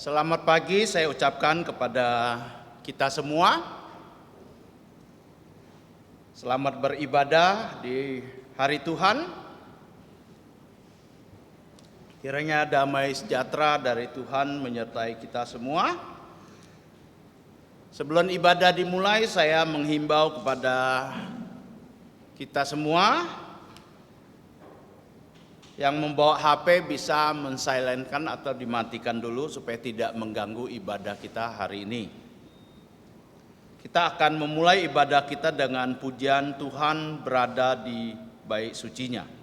Selamat pagi saya ucapkan kepada kita semua. Selamat beribadah di hari Tuhan. Kiranya damai sejahtera dari Tuhan menyertai kita semua. Sebelum ibadah dimulai, saya menghimbau kepada kita semua yang membawa HP bisa mensilenkan atau dimatikan dulu supaya tidak mengganggu ibadah kita hari ini. Kita akan memulai ibadah kita dengan pujian Tuhan berada di bait sucinya.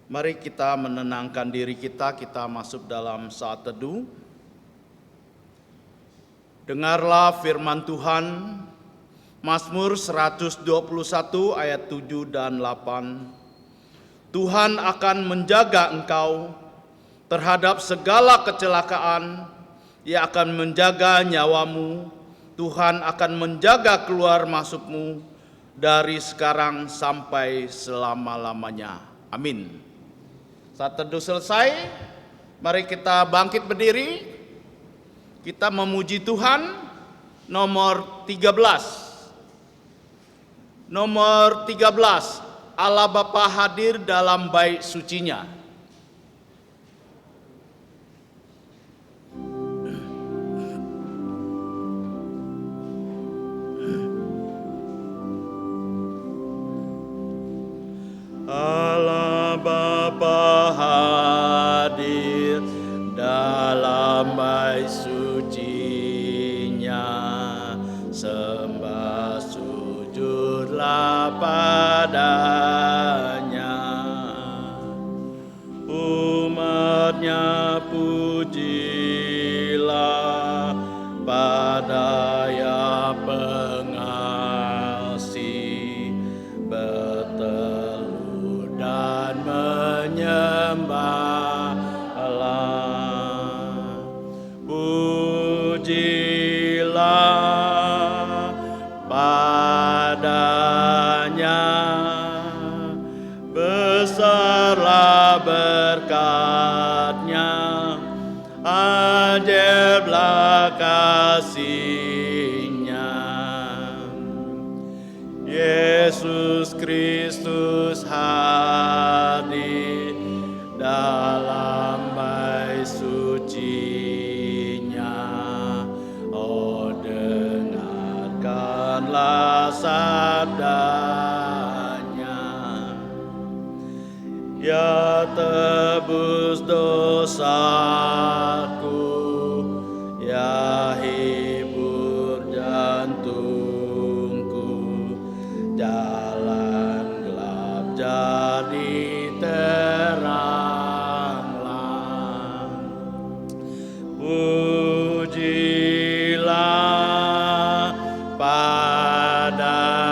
Mari kita menenangkan diri kita masuk dalam saat teduh. Dengarlah firman Tuhan, Mazmur 121 ayat 7 dan 8. Tuhan akan menjaga engkau terhadap segala kecelakaan, Ia akan menjaga nyawamu, Tuhan akan menjaga keluar masukmu dari sekarang sampai selama-lamanya. Amin. Saat teduh selesai, mari kita bangkit berdiri. Kita memuji Tuhan. Nomor 13. Nomor 13. Allah Bapa hadir dalam bait sucinya. Allah Bapa hadir dalam bait sucinya, sembah sujudlah padanya, umatnya pujilah pada Yang pengasih, bertelut dan menyembahlah. Pujilah padanya, besarlah berkat-Nya, ajaiblah kasih-Nya. Yesus Kristus hadir dalam bait sucinya. Oh, dengarkanlah sabdanya. Ya tebus dosaku, ya hibur jantungku, jalan gelap jadi teranglah. Pujilah padanya,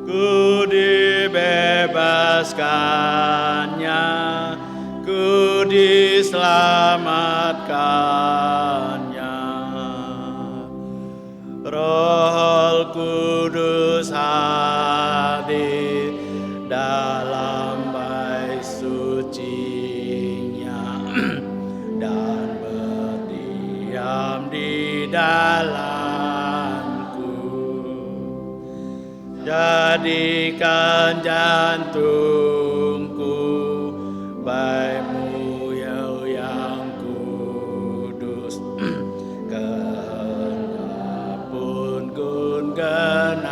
ku dibebaskannya, ku diselamatkannya. Roh Kudus hadir dalam bait sucinya dan berdiam di dalamku. Jadi jadikan jantungku baik-Mu yang kudus. Kenapun gun genaplah,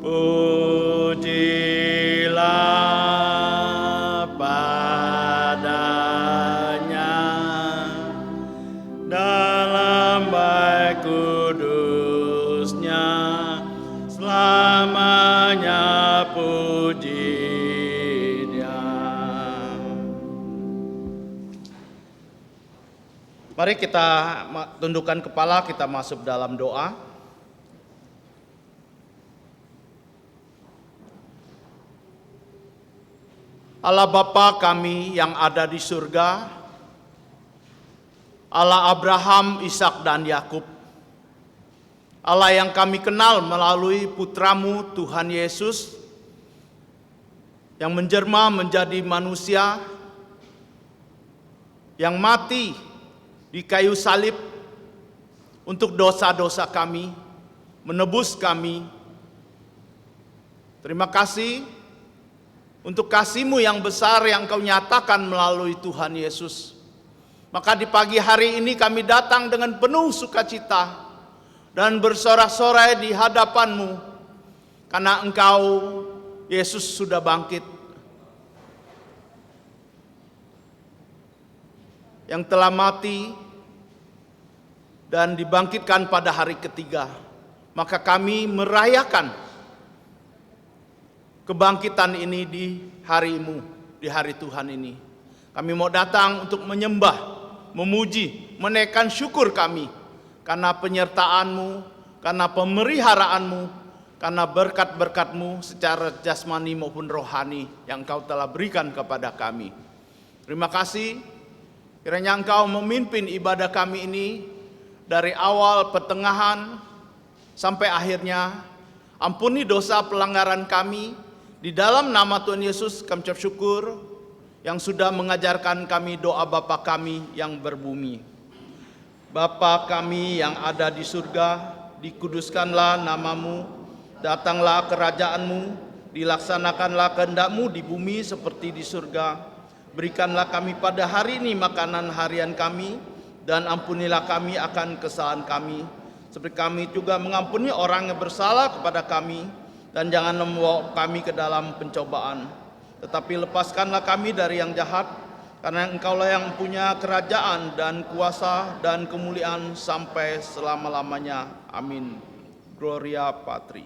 pujilah padanya dalam baik kudusnya, selamanya puji Dia. Mari kita tundukkan kepala, kita masuk dalam doa. Allah Bapa kami yang ada di surga, Allah Abraham, Ishak dan Yakub, Allah yang kami kenal melalui putra-Mu Tuhan Yesus yang menjelma menjadi manusia, yang mati di kayu salib untuk dosa-dosa kami, menebus kami. Terima kasih untuk kasih-Mu yang besar yang Kau nyatakan melalui Tuhan Yesus. Maka di pagi hari ini kami datang dengan penuh sukacita dan bersorak-sorai di hadapan-Mu, karena Engkau, Yesus, sudah bangkit, yang telah mati dan dibangkitkan pada hari ketiga. Maka kami merayakan kebangkitan ini di hari-Mu, di hari Tuhan ini. Kami mau datang untuk menyembah, memuji, menaikkan syukur kami karena penyertaan-Mu, karena pemeliharaan-Mu, karena berkat-berkat-Mu secara jasmani maupun rohani yang Engkau telah berikan kepada kami. Terima kasih, kiranya Engkau memimpin ibadah kami ini dari awal, pertengahan, sampai akhirnya. Ampuni dosa pelanggaran kami. Di dalam nama Tuhan Yesus kami ucap syukur yang sudah mengajarkan kami doa Bapa kami yang berbumi. Bapa kami yang ada di surga, dikuduskanlah nama-Mu, datanglah kerajaan-Mu, dilaksanakanlah kehendak-Mu di bumi seperti di surga. Berikanlah kami pada hari ini makanan harian kami, dan ampunilah kami akan kesalahan kami, seperti kami juga mengampuni orang yang bersalah kepada kami, dan jangan membawa kami ke dalam pencobaan, tetapi lepaskanlah kami dari yang jahat, karena Engkaulah yang punya kerajaan dan kuasa dan kemuliaan sampai selama-lamanya. Amin. Gloria Patri.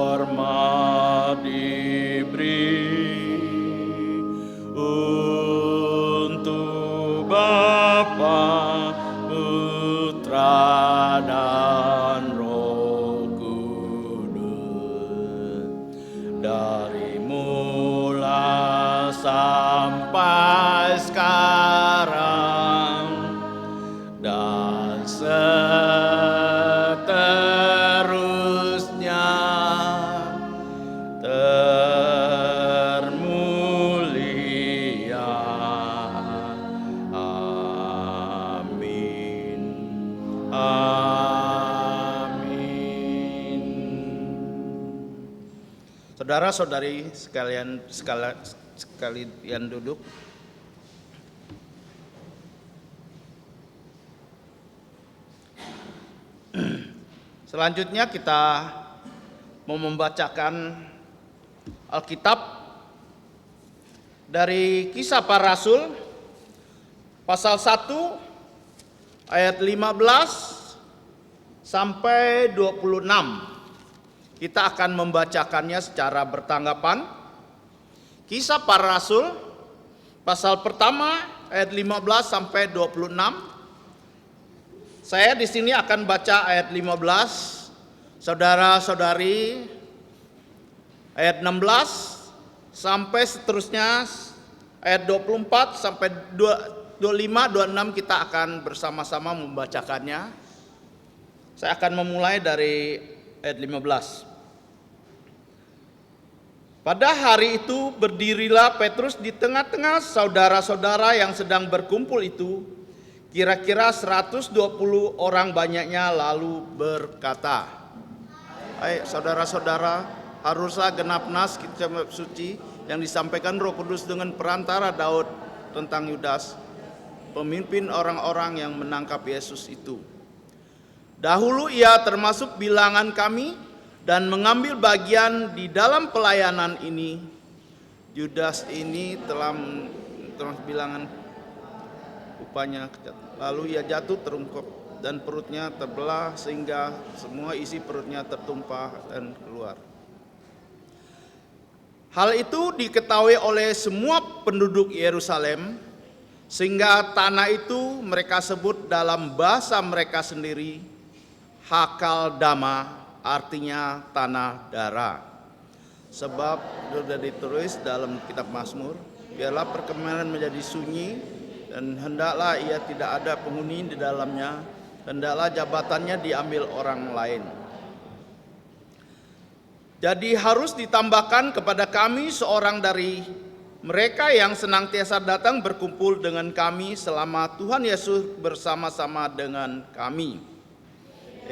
Hormat diberi untuk Bapa, Putra dan Roh Kudus, dari mula sampai sekarang dan seterusnya, termulia. Amin. Amin. Saudara-saudari sekalian duduk. Selanjutnya kita mau membacakan Alkitab dari Kisah Para Rasul pasal 1 ayat 15 sampai 26. Kita akan membacakannya secara bertanggapan. Kisah Para Rasul pasal pertama ayat 15 sampai 26. Saya di sini akan baca ayat 15, saudara-saudari ayat 16 sampai seterusnya ayat 24 sampai 25, 26 kita akan bersama-sama membacakannya. Saya akan memulai dari ayat 15. Pada hari itu berdirilah Petrus di tengah-tengah saudara-saudara yang sedang berkumpul itu, kira-kira 120 orang banyaknya, lalu berkata, "Hai saudara-saudara, haruslah genap nas kitab suci yang disampaikan Roh Kudus dengan perantara Daud tentang Yudas, pemimpin orang-orang yang menangkap Yesus itu. Dahulu ia termasuk bilangan kami dan mengambil bagian di dalam pelayanan ini. Yudas ini telah termasuk bilangan upahnya. Lalu ia jatuh terungkap dan perutnya terbelah sehingga semua isi perutnya tertumpah dan keluar. Hal itu diketahui oleh semua penduduk Yerusalem, sehingga tanah itu mereka sebut dalam bahasa mereka sendiri Hakaldama, artinya tanah darah. Sebab sudah ditulis dalam kitab Mazmur, biarlah perkemahan menjadi sunyi dan hendaklah ia tidak ada penghuni di dalamnya, hendaklah jabatannya diambil orang lain. Jadi harus ditambahkan kepada kami seorang dari mereka yang senantiasa datang berkumpul dengan kami selama Tuhan Yesus bersama-sama dengan kami.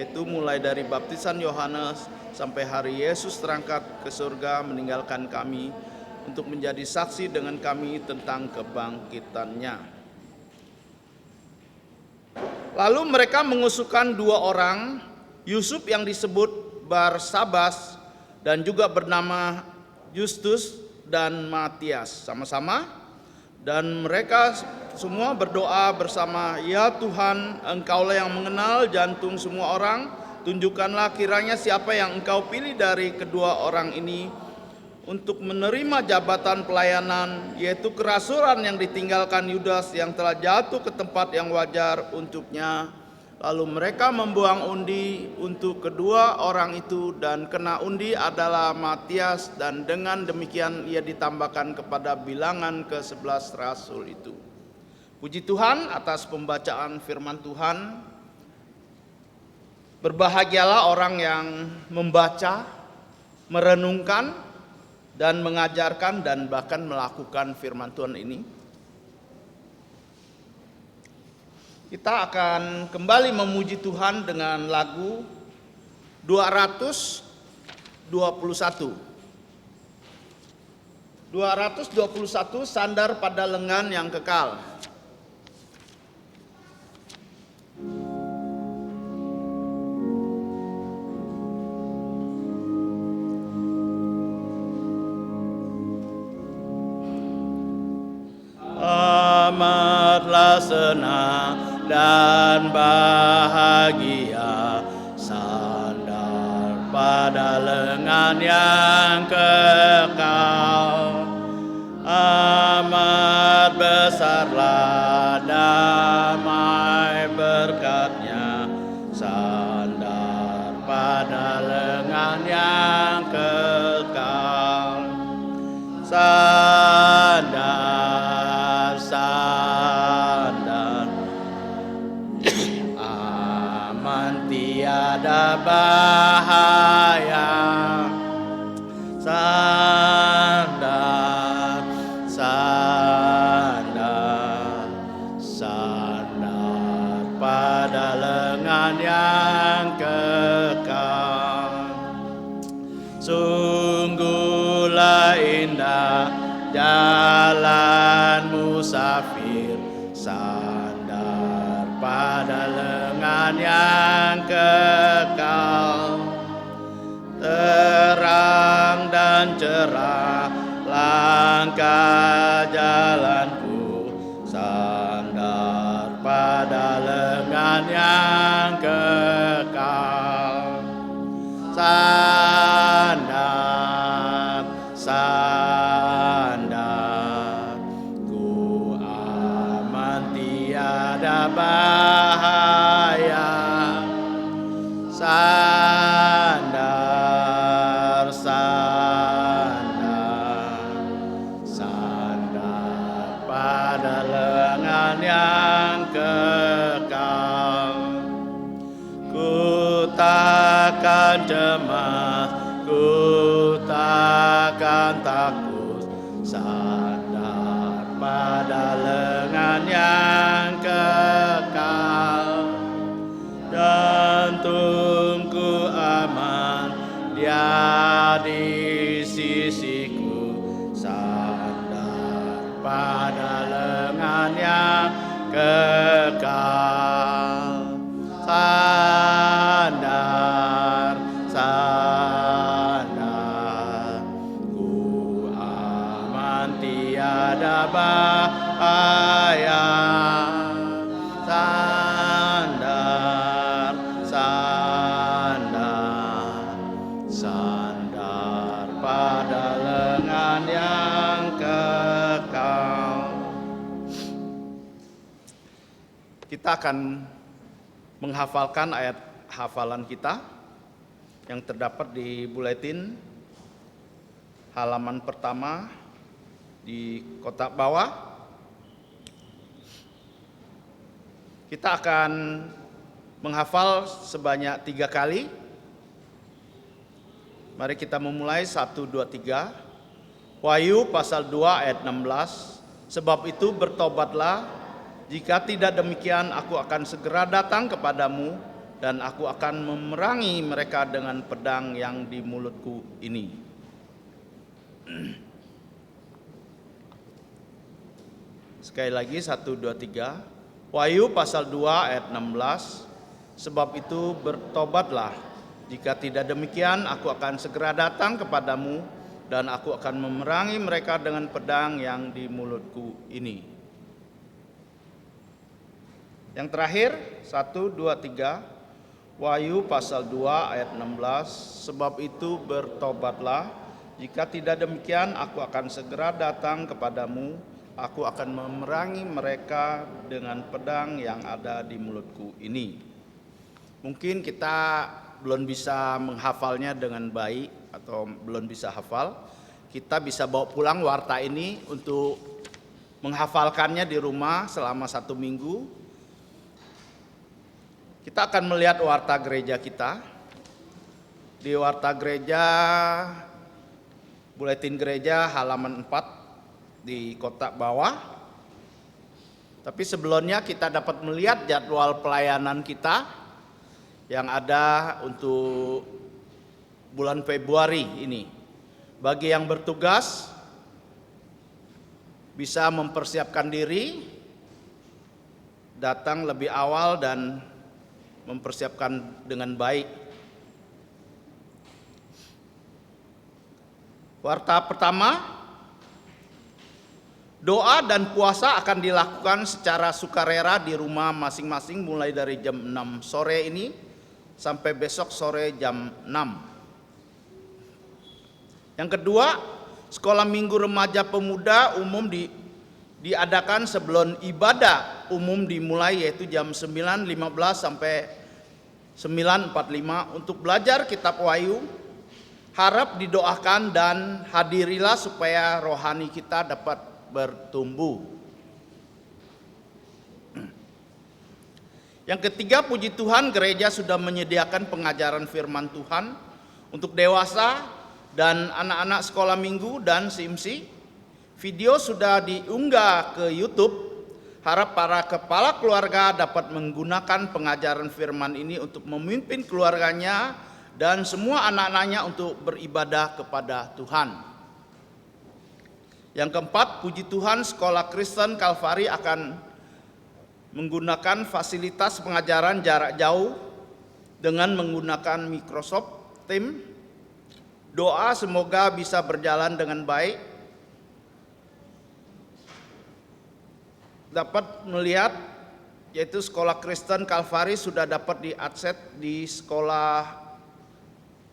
Itu mulai dari baptisan Yohanes sampai hari Yesus terangkat ke surga meninggalkan kami untuk menjadi saksi dengan kami tentang kebangkitannya." Lalu mereka mengusulkan 2 orang, Yusuf yang disebut Barsabas dan juga bernama Justus dan Matias sama-sama, dan mereka semua berdoa bersama, "Ya Tuhan, Engkaulah yang mengenal jantung semua orang, tunjukkanlah kiranya siapa yang Engkau pilih dari kedua orang ini untuk menerima jabatan pelayanan, yaitu kerasulan yang ditinggalkan Yudas yang telah jatuh ke tempat yang wajar untuknya." Lalu mereka membuang undi untuk kedua orang itu, dan kena undi adalah Matias, dan dengan demikian ia ditambahkan kepada bilangan ke-11 rasul itu. Puji Tuhan atas pembacaan firman Tuhan. Berbahagialah orang yang membaca, merenungkan, dan mengajarkan dan bahkan melakukan firman Tuhan ini. Kita akan kembali memuji Tuhan dengan lagu 221. 221, Sandar pada Lengan yang Kekal. Amatlah senang dan bahagia sandar pada lengan yang kekal. Amat besarlah damai berkatnya sandar pada lengan yang kekal. Sandar, sandar, aman tiada bahaya. Sandar, sandar, sandar pada lengan yang kekal. Sungguhlah indah jalan musafir, sandar pada lengan yang kekal. Terang dan cerah langkah jalanku, sandar pada lengan yang kekal. Sandar, sandar, ku aman tiada bahaya. Sandar, sandar, sandar pada lengan yang kekal. Ku takkan cemas, ku takkan akan takut, sandar pada lengan yang kekal, dan tunggu aman Dia di sisiku, sandar pada lengan yang kekal. Sandar, sandar, ku aman tiada bahaya. Sandar, sandar, sandar pada lengan yang kekal. Kita akan menghafalkan ayat hafalan kita yang terdapat di buletin halaman pertama di kotak bawah. Kita akan menghafal sebanyak 3 kali. Mari kita memulai 1, 2, 3. Wahyu pasal 2 ayat 16. Sebab itu bertobatlah, jika tidak demikian aku akan segera datang kepadamu dan aku akan memerangi mereka dengan pedang yang di mulutku ini. Sekali lagi 1, 2, 3. Wahyu pasal 2 ayat 16. Sebab itu bertobatlah, jika tidak demikian aku akan segera datang kepadamu dan aku akan memerangi mereka dengan pedang yang di mulutku ini. Yang terakhir 1, 2, 3. Wahyu pasal 2 ayat 16. Sebab itu bertobatlah, jika tidak demikian aku akan segera datang kepadamu, aku akan memerangi mereka dengan pedang yang ada di mulutku ini. Mungkin kita belum bisa menghafalnya dengan baik atau belum bisa hafal. Kita bisa bawa pulang warta ini untuk menghafalkannya di rumah selama 1 minggu. Kita akan melihat warta gereja kita. Di warta gereja, buletin gereja halaman 4 di kotak bawah. Tapi sebelumnya kita dapat melihat jadwal pelayanan kita yang ada untuk bulan Februari ini. Bagi yang bertugas bisa mempersiapkan diri, datang lebih awal dan mempersiapkan dengan baik. Warta pertama, doa dan puasa akan dilakukan secara sukarela di rumah masing-masing mulai dari jam 6 sore ini sampai besok sore jam 6. Yang kedua, sekolah minggu remaja pemuda umum diadakan sebelum ibadah umum dimulai, yaitu jam 9.15 sampai 9.45 untuk belajar kitab Wahyu. Harap didoakan dan hadirilah supaya rohani kita dapat bertumbuh. Yang ketiga, puji Tuhan gereja sudah menyediakan pengajaran firman Tuhan untuk dewasa dan anak-anak sekolah minggu dan SIMSI. Video sudah diunggah ke YouTube. Harap para kepala keluarga dapat menggunakan pengajaran firman ini untuk memimpin keluarganya dan semua anak-anaknya untuk beribadah kepada Tuhan. Yang keempat, puji Tuhan Sekolah Kristen Kalvari akan menggunakan fasilitas pengajaran jarak jauh dengan menggunakan Microsoft Teams. Doa semoga bisa berjalan dengan baik. Dapat melihat yaitu Sekolah Kristen Kalvari sudah dapat diakses di sekolah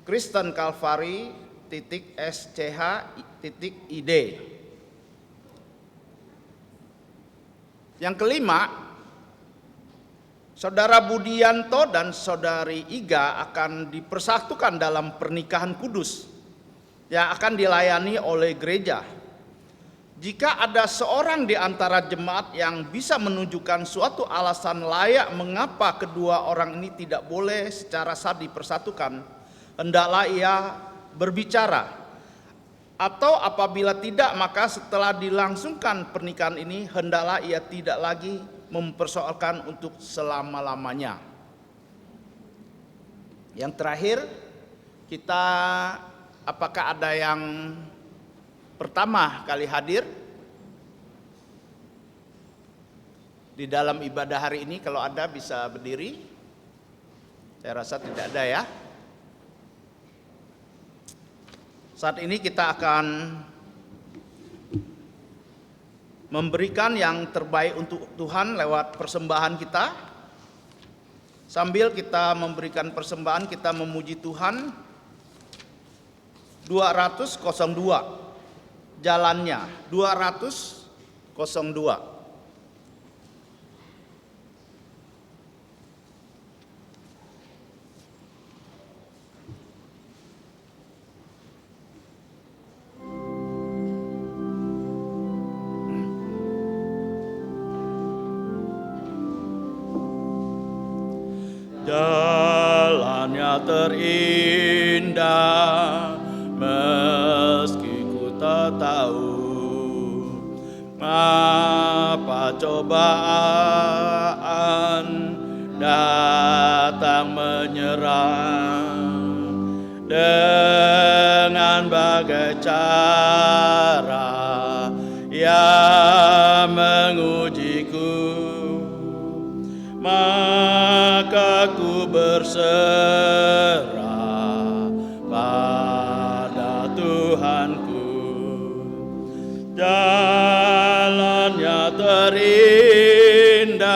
Kristen Kalvari.sch.id. Yang kelima, Saudara Budianto dan Saudari Iga akan dipersatukan dalam pernikahan kudus yang akan dilayani oleh gereja. Jika ada seorang di antara jemaat yang bisa menunjukkan suatu alasan layak mengapa kedua orang ini tidak boleh secara sah dipersatukan, hendaklah ia berbicara. Atau apabila tidak, maka setelah dilangsungkan pernikahan ini, hendaklah ia tidak lagi mempersoalkan untuk selama-lamanya. Yang terakhir, kita apakah ada yang pertama kali hadir di dalam ibadah hari ini? Kalau ada bisa berdiri. Saya rasa tidak ada ya. Saat ini kita akan memberikan yang terbaik untuk Tuhan lewat persembahan kita. Sambil kita memberikan persembahan, kita memuji Tuhan. 202 jalannya, 202. Jalannya terindah, meski ku tak tahu apa cobaan datang menyerang, dengan bagai cara yang mengujiku, maka ku berserah pada Tuhanku. Jalannya terindah,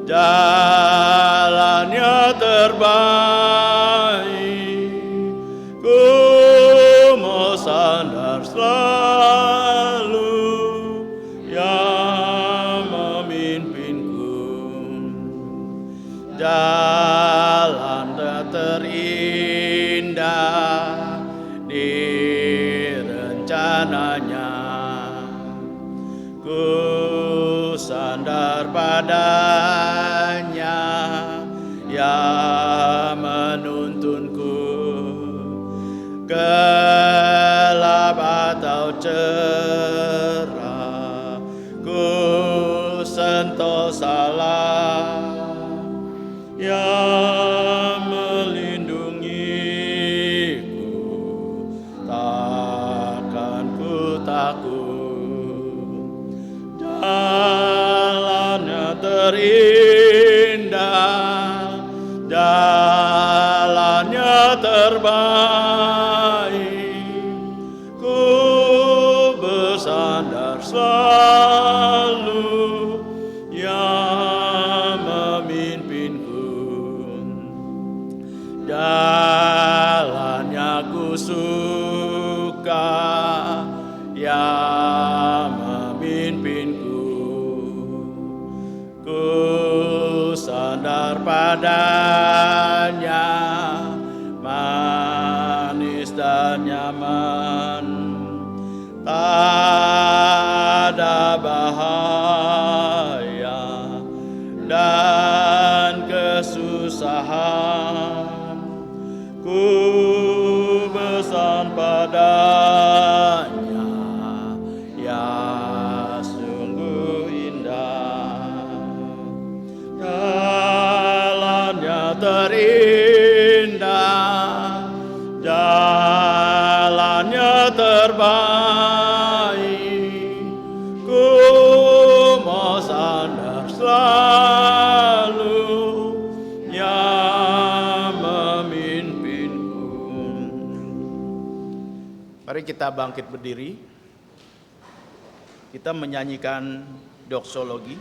jalannya terbaik, ku mau sandar selalu yang memimpinku. Jalan terindah di rencananya, ku sandar padanya yang menuntunku. Gelap atau cerah, ku sentosalah yang melindungiku, takkan ku takut. Jalannya terindah, jalannya terbaik, ku bersandar selalu yang memimpinku. Jalannya ku suka yang memimpinku, ku sandar padanya, manis dan nyaman, tak ada bahaya dan kesusahan. Ku besan padanya, ya sungguh indah. Jalannya terindah, jalannya terbaik, ku mau sandar selalu yang memimpinku. Mari kita bangkit berdiri. Kita menyanyikan doksologi.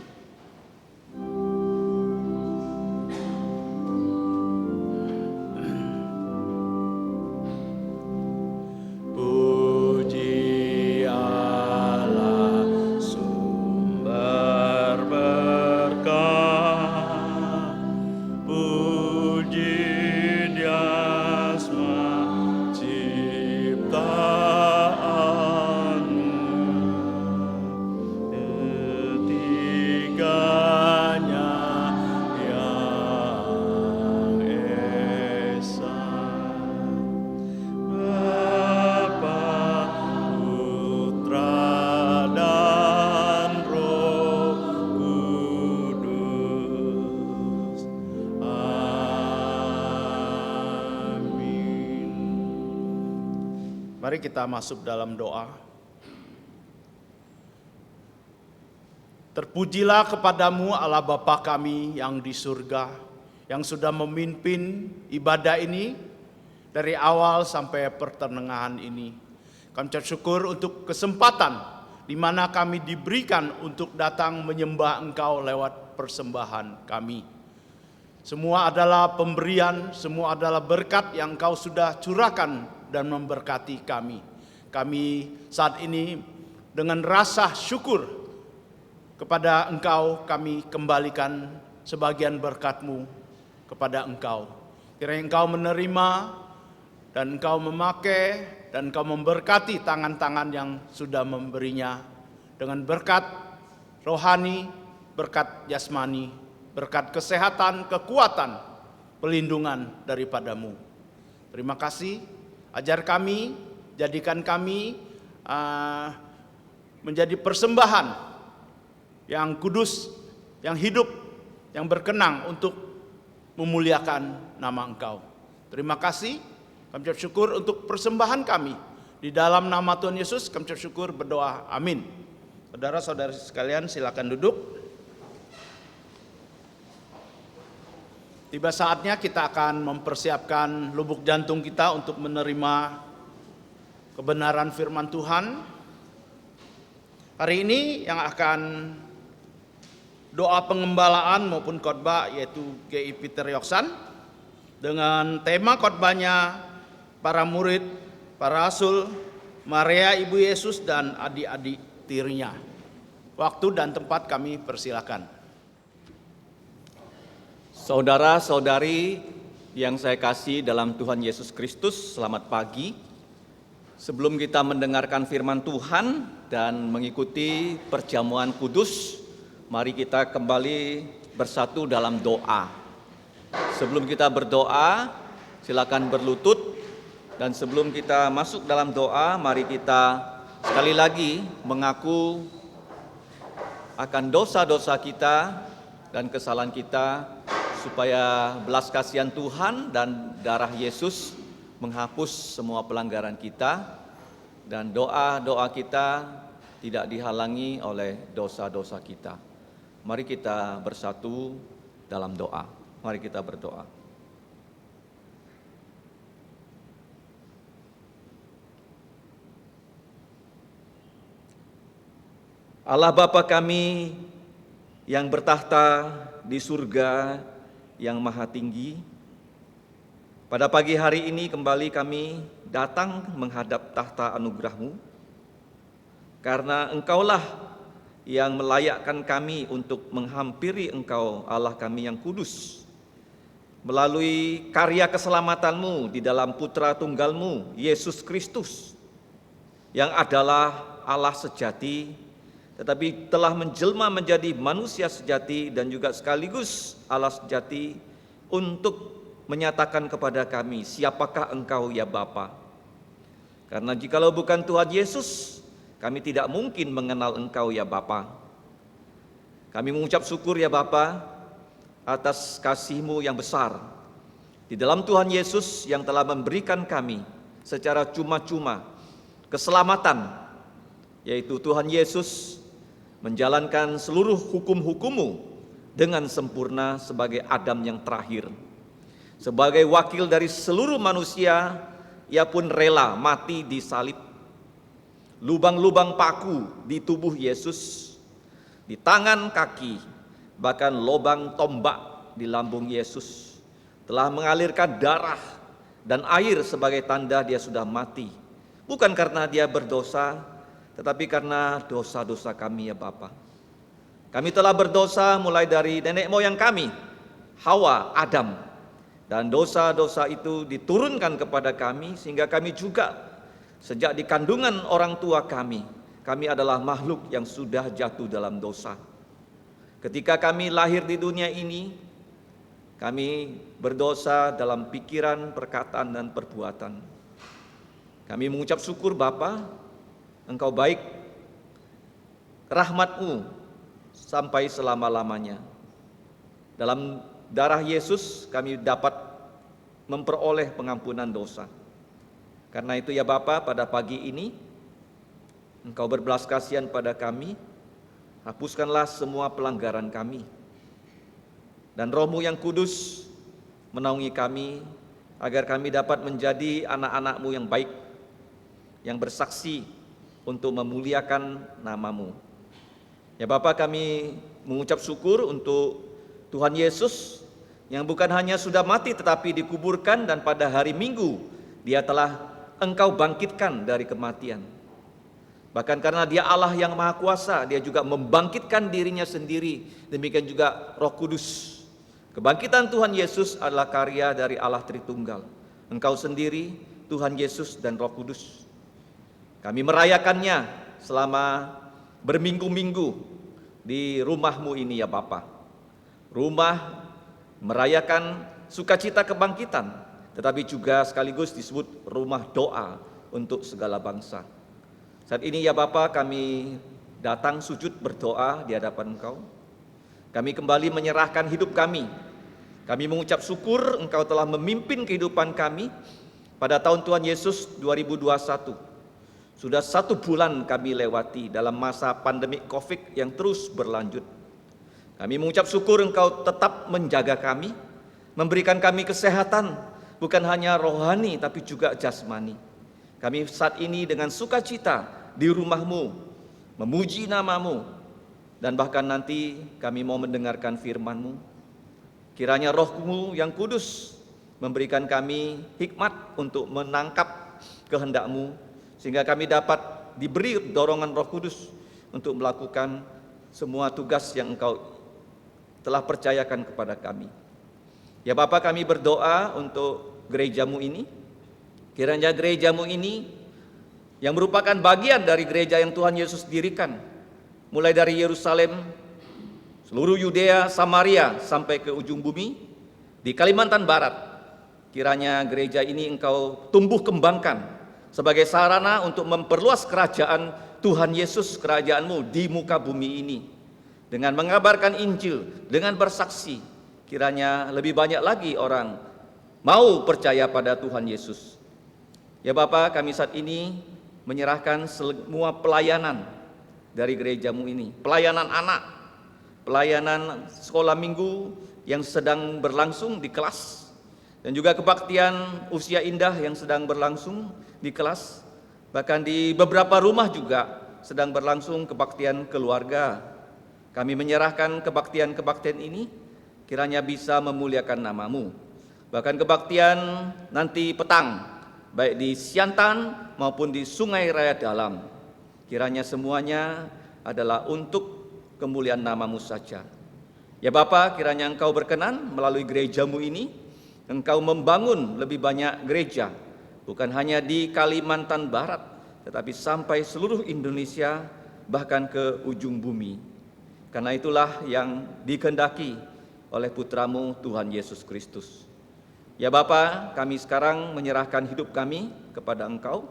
Puji Allah sumber berkah, puji Dia Asma ciptaanmu. Ketika Mari kita masuk dalam doa. Terpujilah kepadamu Allah Bapa kami yang di surga, yang sudah memimpin ibadah ini dari awal sampai pertengahan ini. Kami ucap syukur untuk kesempatan di mana kami diberikan untuk datang menyembah Engkau lewat persembahan kami. Semua adalah pemberian, semua adalah berkat yang Engkau sudah curahkan dan memberkati kami. Kami saat ini dengan rasa syukur kepada Engkau, kami kembalikan sebagian berkat-Mu kepada Engkau. Kiranya Engkau menerima dan Engkau memakai dan Engkau memberkati tangan-tangan yang sudah memberinya dengan berkat rohani, berkat jasmani, berkat kesehatan, kekuatan, pelindungan daripada-Mu. Terima kasih. Ajar kami, jadikan kami menjadi persembahan yang kudus, yang hidup, yang berkenan untuk memuliakan nama Engkau. Terima kasih, kami ucap syukur untuk persembahan kami. Di dalam nama Tuhan Yesus kami ucap syukur, berdoa, amin. Saudara-saudari sekalian silakan duduk. Tiba saatnya kita akan mempersiapkan lubuk jantung kita untuk menerima kebenaran firman Tuhan. Hari ini yang akan doa pengembalaan maupun khotbah yaitu GI Peter Yoksan dengan tema khotbahnya para murid, para rasul, Maria Ibu Yesus dan adik-adik tirinya. Waktu dan tempat kami persilakan. Saudara-saudari yang saya kasih dalam Tuhan Yesus Kristus, selamat pagi. Sebelum kita mendengarkan firman Tuhan dan mengikuti perjamuan kudus, mari kita kembali bersatu dalam doa. Sebelum kita berdoa, silakan berlutut. Dan sebelum kita masuk dalam doa, mari kita sekali lagi mengaku akan dosa-dosa kita dan kesalahan kita, supaya belas kasihan Tuhan dan darah Yesus menghapus semua pelanggaran kita dan doa-doa kita tidak dihalangi oleh dosa-dosa kita. Mari kita bersatu dalam doa. Mari kita berdoa. Allah Bapa kami yang bertahta di surga yang maha tinggi, pada pagi hari ini kembali kami datang menghadap tahta anugerah-Mu, karena Engkaulah yang melayakkan kami untuk menghampiri Engkau, Allah kami yang kudus, melalui karya keselamatan-Mu di dalam Putra Tunggal-Mu, Yesus Kristus, yang adalah Allah sejati, tetapi telah menjelma menjadi manusia sejati dan juga sekaligus Allah sejati untuk menyatakan kepada kami, siapakah Engkau ya Bapa? Karena jikalau bukan Tuhan Yesus, kami tidak mungkin mengenal Engkau ya Bapa. Kami mengucap syukur ya Bapa atas kasih-Mu yang besar di dalam Tuhan Yesus yang telah memberikan kami secara cuma-cuma keselamatan, yaitu Tuhan Yesus menjalankan seluruh hukum-hukum-Mu dengan sempurna sebagai Adam yang terakhir. Sebagai wakil dari seluruh manusia, Ia pun rela mati di salib. Lubang-lubang paku di tubuh Yesus, di tangan kaki, bahkan lubang tombak di lambung Yesus telah mengalirkan darah dan air sebagai tanda Dia sudah mati. Bukan karena Dia berdosa, tetapi karena dosa-dosa kami ya Bapa. Kami telah berdosa mulai dari nenek moyang kami, Hawa, Adam. Dan dosa-dosa itu diturunkan kepada kami sehingga kami juga sejak di kandungan orang tua kami adalah makhluk yang sudah jatuh dalam dosa. Ketika kami lahir di dunia ini, kami berdosa dalam pikiran, perkataan, dan perbuatan. Kami mengucap syukur Bapa, Engkau baik, rahmat-Mu sampai selama-lamanya. Dalam darah Yesus kami dapat memperoleh pengampunan dosa. Karena itu ya Bapa, pada pagi ini Engkau berbelas kasihan pada kami, hapuskanlah semua pelanggaran kami. Dan Roh-Mu yang kudus menaungi kami, agar kami dapat menjadi anak-anak-Mu yang baik, yang bersaksi untuk memuliakan nama-Mu. Ya Bapa, kami mengucap syukur untuk Tuhan Yesus yang bukan hanya sudah mati tetapi dikuburkan, dan pada hari Minggu Dia telah Engkau bangkitkan dari kematian. Bahkan karena Dia Allah yang Maha Kuasa, Dia juga membangkitkan dirinya sendiri. Demikian juga Roh Kudus. Kebangkitan Tuhan Yesus adalah karya dari Allah Tritunggal. Engkau sendiri, Tuhan Yesus dan Roh Kudus. Kami merayakannya selama berminggu-minggu di rumah-Mu ini ya Bapa. Rumah merayakan sukacita kebangkitan, tetapi juga sekaligus disebut rumah doa untuk segala bangsa. Saat ini ya Bapa, kami datang sujud berdoa di hadapan Engkau. Kami kembali menyerahkan hidup kami. Kami mengucap syukur Engkau telah memimpin kehidupan kami pada tahun Tuhan Yesus 2021. Sudah 1 bulan kami lewati dalam masa pandemi COVID yang terus berlanjut. Kami mengucap syukur Engkau tetap menjaga kami, memberikan kami kesehatan, bukan hanya rohani tapi juga jasmani. Kami saat ini dengan sukacita di rumah-Mu, memuji nama-Mu, dan bahkan nanti kami mau mendengarkan firman-Mu. Kiranya Roh-Mu yang kudus memberikan kami hikmat untuk menangkap kehendak-Mu, sehingga kami dapat diberi dorongan Roh Kudus untuk melakukan semua tugas yang Engkau telah percayakan kepada kami. Ya Bapa, kami berdoa untuk gereja-Mu ini. Kiranya gereja-Mu ini yang merupakan bagian dari gereja yang Tuhan Yesus dirikan, mulai dari Yerusalem, seluruh Yudea, Samaria, sampai ke ujung bumi, di Kalimantan Barat. Kiranya gereja ini Engkau tumbuh kembangkan sebagai sarana untuk memperluas kerajaan Tuhan Yesus, kerajaan-Mu di muka bumi ini. Dengan mengabarkan Injil, dengan bersaksi, kiranya lebih banyak lagi orang mau percaya pada Tuhan Yesus. Ya Bapa, kami saat ini menyerahkan semua pelayanan dari gereja-Mu ini. Pelayanan anak, pelayanan sekolah minggu yang sedang berlangsung di kelas, dan juga kebaktian usia indah yang sedang berlangsung di kelas. Bahkan di beberapa rumah juga sedang berlangsung kebaktian keluarga. Kami menyerahkan kebaktian-kebaktian ini kiranya bisa memuliakan nama-Mu. Bahkan kebaktian nanti petang, baik di Siantan maupun di Sungai Raya Dalam, kiranya semuanya adalah untuk kemuliaan nama-Mu saja. Ya Bapa, kiranya Engkau berkenan melalui gereja-Mu ini, Engkau membangun lebih banyak gereja, bukan hanya di Kalimantan Barat, tetapi sampai seluruh Indonesia, bahkan ke ujung bumi. Karena itulah yang dikehendaki oleh Putra-Mu Tuhan Yesus Kristus. Ya Bapa, kami sekarang menyerahkan hidup kami kepada Engkau.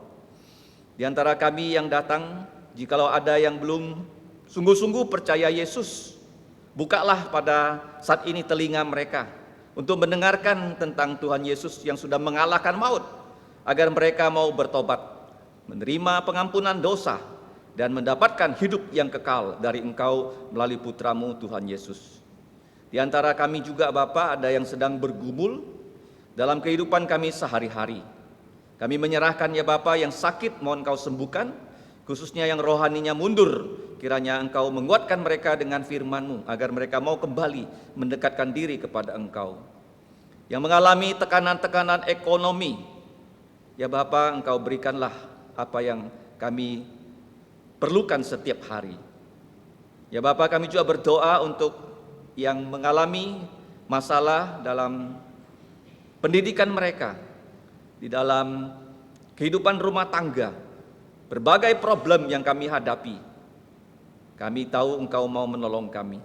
Di antara kami yang datang, jikalau ada yang belum sungguh-sungguh percaya Yesus, bukalah pada saat ini telinga mereka untuk mendengarkan tentang Tuhan Yesus yang sudah mengalahkan maut, agar mereka mau bertobat, menerima pengampunan dosa, dan mendapatkan hidup yang kekal dari Engkau melalui Putra-Mu Tuhan Yesus. Di antara kami juga Bapa, ada yang sedang bergumul dalam kehidupan kami sehari-hari. Kami menyerahkan ya Bapa, yang sakit mohon Engkau sembuhkan, khususnya yang rohaninya mundur, kiranya Engkau menguatkan mereka dengan firman-Mu, agar mereka mau kembali mendekatkan diri kepada Engkau. Yang mengalami tekanan-tekanan ekonomi, ya Bapa, Engkau berikanlah apa yang kami perlukan setiap hari. Ya Bapa, kami juga berdoa untuk yang mengalami masalah dalam pendidikan mereka, di dalam kehidupan rumah tangga, berbagai problem yang kami hadapi. Kami tahu Engkau mau menolong kami.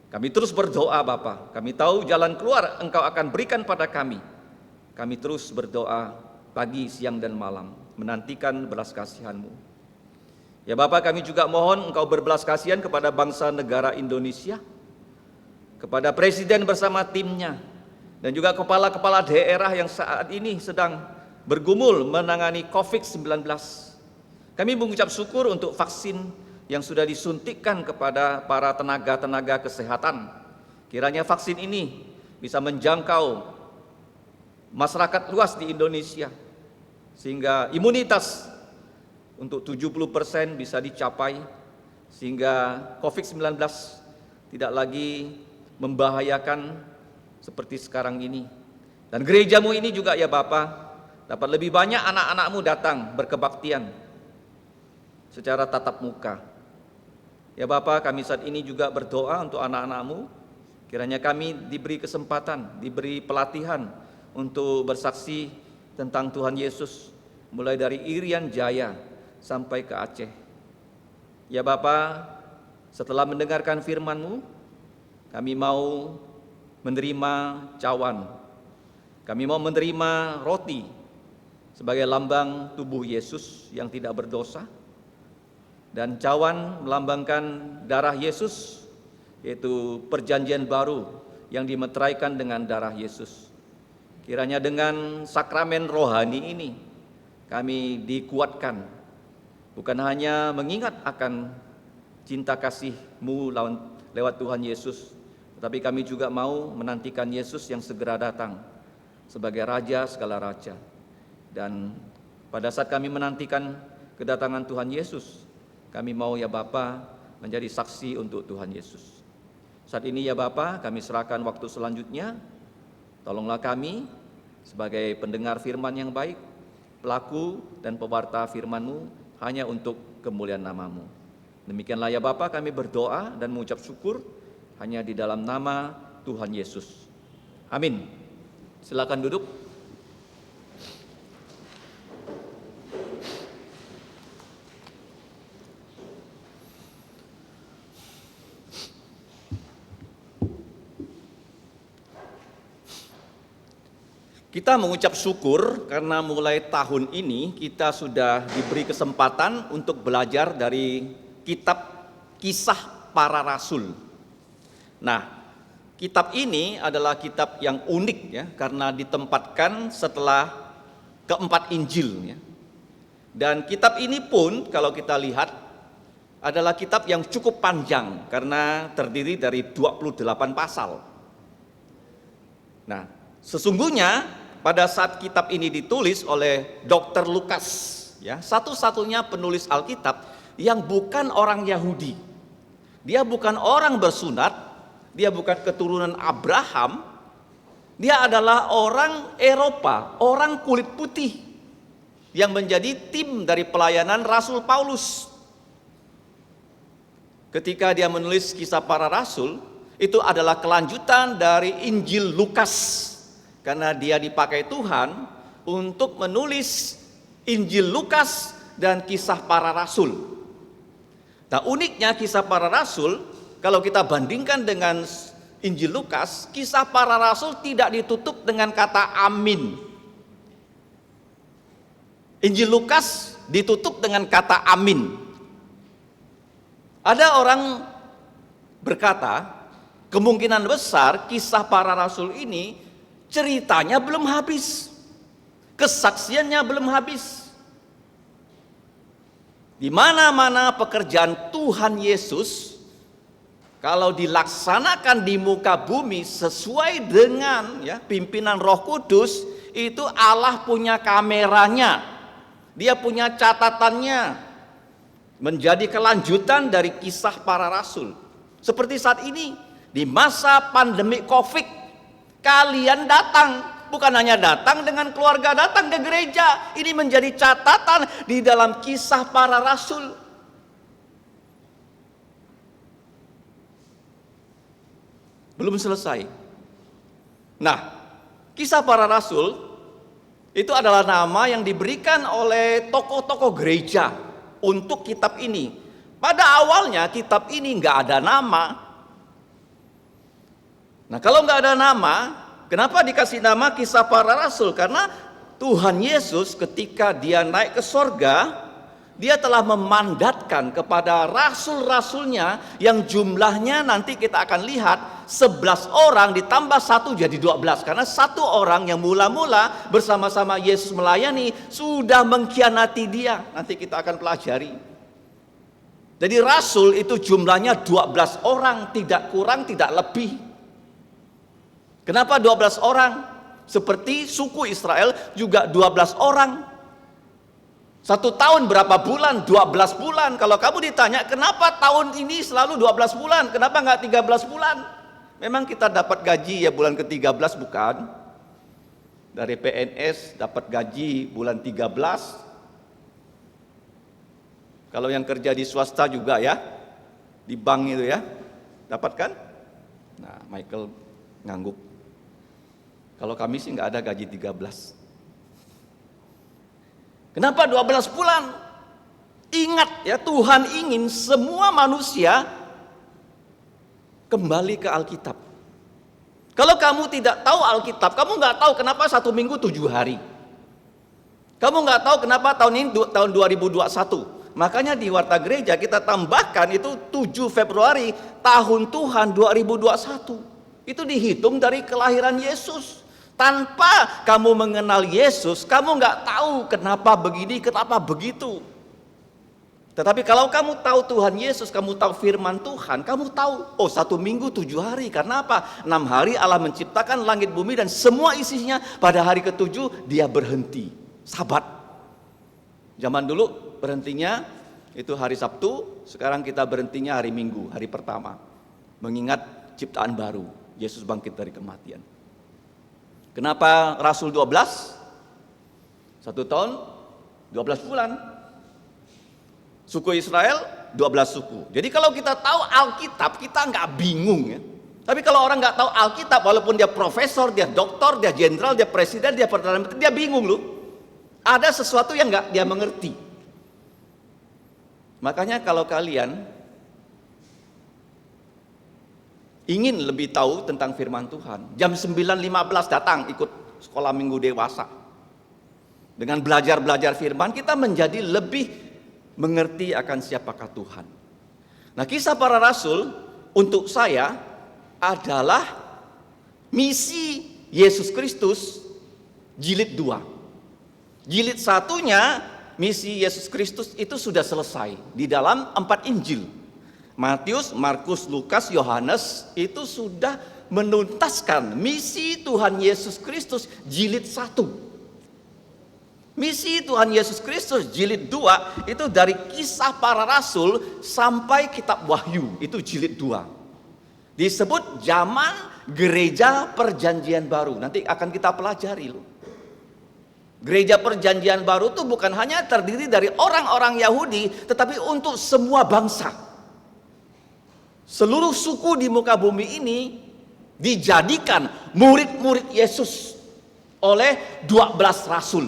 Kami terus berdoa Bapa, kami tahu jalan keluar Engkau akan berikan pada kami. Kami terus berdoa pagi, siang, dan malam, menantikan belas kasihan-Mu. Ya Bapa, kami juga mohon Engkau berbelas kasihan kepada bangsa negara Indonesia, kepada Presiden bersama timnya, dan juga kepala-kepala daerah yang saat ini sedang bergumul menangani COVID-19. Kami mengucap syukur untuk vaksin yang sudah disuntikkan kepada para tenaga-tenaga kesehatan. Kiranya vaksin ini bisa menjangkau masyarakat luas di Indonesia, sehingga imunitas untuk 70% bisa dicapai, sehingga COVID-19 tidak lagi membahayakan seperti sekarang ini. Dan gerejamu ini juga ya Bapa, dapat lebih banyak anak-anakmu datang berkebaktian secara tatap muka. Ya Bapa, kami saat ini juga berdoa untuk anak-anakmu, kiranya kami diberi kesempatan, diberi pelatihan untuk bersaksi tentang Tuhan Yesus, mulai dari Irian Jaya sampai ke Aceh. Ya Bapa, setelah mendengarkan firman-Mu, kami mau menerima cawan, kami mau menerima roti sebagai lambang tubuh Yesus yang tidak berdosa, dan cawan melambangkan darah Yesus, yaitu perjanjian baru yang dimeteraikan dengan darah Yesus. Kiranya dengan sakramen rohani ini kami dikuatkan, bukan hanya mengingat akan cinta kasih-Mu lewat Tuhan Yesus, tetapi kami juga mau menantikan Yesus yang segera datang sebagai Raja segala Raja. Dan pada saat kami menantikan kedatangan Tuhan Yesus, kami mau ya Bapa menjadi saksi untuk Tuhan Yesus. Saat ini ya Bapa, kami serahkan waktu selanjutnya. Tolonglah kami sebagai pendengar firman yang baik, pelaku dan pewarta firman-Mu hanya untuk kemuliaan nama-Mu. Demikianlah ya Bapa, kami berdoa dan mengucap syukur hanya di dalam nama Tuhan Yesus. Amin. Silakan duduk. Kita mengucap syukur karena mulai tahun ini kita sudah diberi kesempatan untuk belajar dari kitab Kisah Para Rasul. Nah, kitab ini adalah kitab yang unik ya, karena ditempatkan setelah keempat Injil ya. Dan kitab ini pun kalau kita lihat adalah kitab yang cukup panjang karena terdiri dari 28 pasal. Nah, sesungguhnya pada saat kitab ini ditulis oleh Dr. Lukas ya, satu-satunya penulis Alkitab yang bukan orang Yahudi. Dia bukan orang bersunat, dia bukan keturunan Abraham, dia adalah orang Eropa, orang kulit putih yang menjadi tim dari pelayanan Rasul Paulus. Ketika dia menulis Kisah Para Rasul, itu adalah kelanjutan dari Injil Lukas, karena dia dipakai Tuhan untuk menulis Injil Lukas dan Kisah Para Rasul. Nah, uniknya Kisah Para Rasul, kalau kita bandingkan dengan Injil Lukas, Kisah Para Rasul tidak ditutup dengan kata amin. Injil Lukas ditutup dengan kata amin. Ada orang berkata, kemungkinan besar Kisah Para Rasul ini ceritanya belum habis, kesaksiannya belum habis. Di mana-mana pekerjaan Tuhan Yesus, kalau dilaksanakan di muka bumi sesuai dengan ya, pimpinan Roh Kudus, itu Allah punya kameranya, Dia punya catatannya, menjadi kelanjutan dari Kisah Para Rasul. Seperti saat ini, di masa pandemi COVID, kalian datang, bukan hanya datang dengan keluarga, datang ke gereja. Ini menjadi catatan di dalam Kisah Para Rasul. Belum selesai. Nah, Kisah Para Rasul itu adalah nama yang diberikan oleh tokoh-tokoh gereja untuk kitab ini. Pada awalnya kitab ini nggak ada nama. Nah, kalau nggak ada nama, kenapa dikasih nama Kisah Para Rasul? Karena Tuhan Yesus ketika dia naik ke sorga, Dia telah memandatkan kepada rasul-rasulnya yang jumlahnya nanti kita akan lihat 11 orang ditambah satu jadi 12. Karena satu orang yang mula-mula bersama-sama Yesus melayani sudah mengkhianati dia. Nanti kita akan pelajari. Jadi rasul itu jumlahnya 12 orang, tidak kurang tidak lebih. Kenapa 12 orang? Seperti suku Israel juga 12 orang. 1 tahun berapa bulan? 12 bulan. Kalau kamu ditanya kenapa tahun ini selalu 12 bulan, kenapa nggak 13 bulan? Memang kita dapat gaji ya bulan ke-13 bukan? Dari PNS dapat gaji bulan 13. Kalau yang kerja di swasta juga ya, di bank itu ya, dapat kan? Nah, Michael ngangguk. Kalau kami sih nggak ada gaji 13. Kenapa 12 bulan? Ingat ya, Tuhan ingin semua manusia kembali ke Alkitab. Kalau kamu tidak tahu Alkitab, kamu nggak tahu kenapa 1 minggu 7 hari. Kamu nggak tahu kenapa tahun ini tahun 2021. Makanya di Warta Gereja kita tambahkan itu 7 Februari tahun Tuhan 2021. Itu dihitung dari kelahiran Yesus. Tanpa kamu mengenal Yesus, kamu nggak tahu kenapa begini, kenapa begitu. Tetapi kalau kamu tahu Tuhan Yesus, kamu tahu firman Tuhan, kamu tahu, oh 1 minggu 7 hari. Karena apa? 6 hari Allah menciptakan langit bumi dan semua isinya. Pada hari ke-7 dia berhenti, Sabat. Zaman dulu berhentinya itu hari Sabtu, sekarang kita berhentinya hari Minggu, hari pertama. Mengingat ciptaan baru, Yesus bangkit dari kematian. Kenapa Rasul 12? 1 tahun 12 bulan. Suku Israel 12 suku. Jadi kalau kita tahu Alkitab, kita nggak bingung ya. Tapi kalau orang nggak tahu Alkitab, walaupun dia profesor, dia doktor, dia jenderal, dia presiden, dia perdana menteri, dia bingung loh. Ada sesuatu yang nggak dia mengerti. Makanya kalau kalian ingin lebih tahu tentang firman Tuhan, jam 9.15 datang ikut sekolah minggu dewasa. Dengan belajar firman, kita menjadi lebih mengerti akan siapakah Tuhan. Nah, kisah para rasul untuk saya adalah misi Yesus Kristus jilid 2. Jilid 1-nya misi Yesus Kristus itu sudah selesai di dalam 4 Injil. Matius, Markus, Lukas, Yohanes itu sudah menuntaskan misi Tuhan Yesus Kristus jilid 1. Misi Tuhan Yesus Kristus jilid 2 itu dari kisah para rasul sampai kitab Wahyu, itu jilid 2. Disebut zaman gereja perjanjian baru. Nanti akan kita pelajari loh. Gereja perjanjian baru itu bukan hanya terdiri dari orang-orang Yahudi, tetapi untuk semua bangsa. Seluruh suku di muka bumi ini dijadikan murid-murid Yesus oleh 12 rasul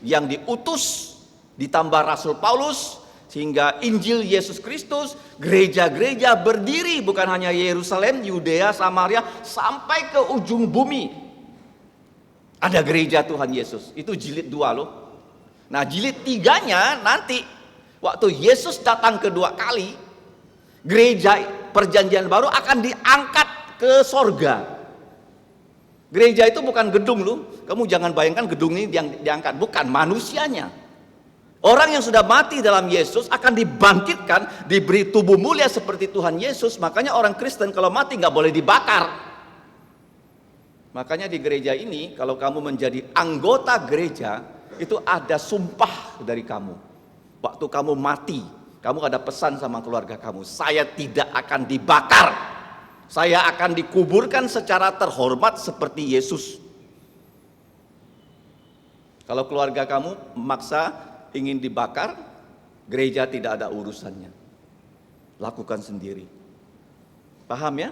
yang diutus ditambah Rasul Paulus, sehingga Injil Yesus Kristus, gereja-gereja berdiri bukan hanya Yerusalem, Yudea, Samaria, sampai ke ujung bumi. Ada gereja Tuhan Yesus. Itu jilid 2 loh. Nah, jilid 3-nya nanti waktu Yesus datang kedua kali, gereja perjanjian baru akan diangkat ke sorga. Gereja itu bukan gedung loh. Kamu jangan bayangkan gedung ini yang diangkat. Bukan, manusianya. Orang yang sudah mati dalam Yesus akan dibangkitkan, diberi tubuh mulia seperti Tuhan Yesus. Makanya orang Kristen kalau mati nggak boleh dibakar. Makanya di gereja ini kalau kamu menjadi anggota gereja, itu ada sumpah dari kamu. Waktu kamu mati, kamu ada pesan sama keluarga kamu, saya tidak akan dibakar. Saya akan dikuburkan secara terhormat seperti Yesus. Kalau keluarga kamu memaksa ingin dibakar, gereja tidak ada urusannya. Lakukan sendiri. Paham ya?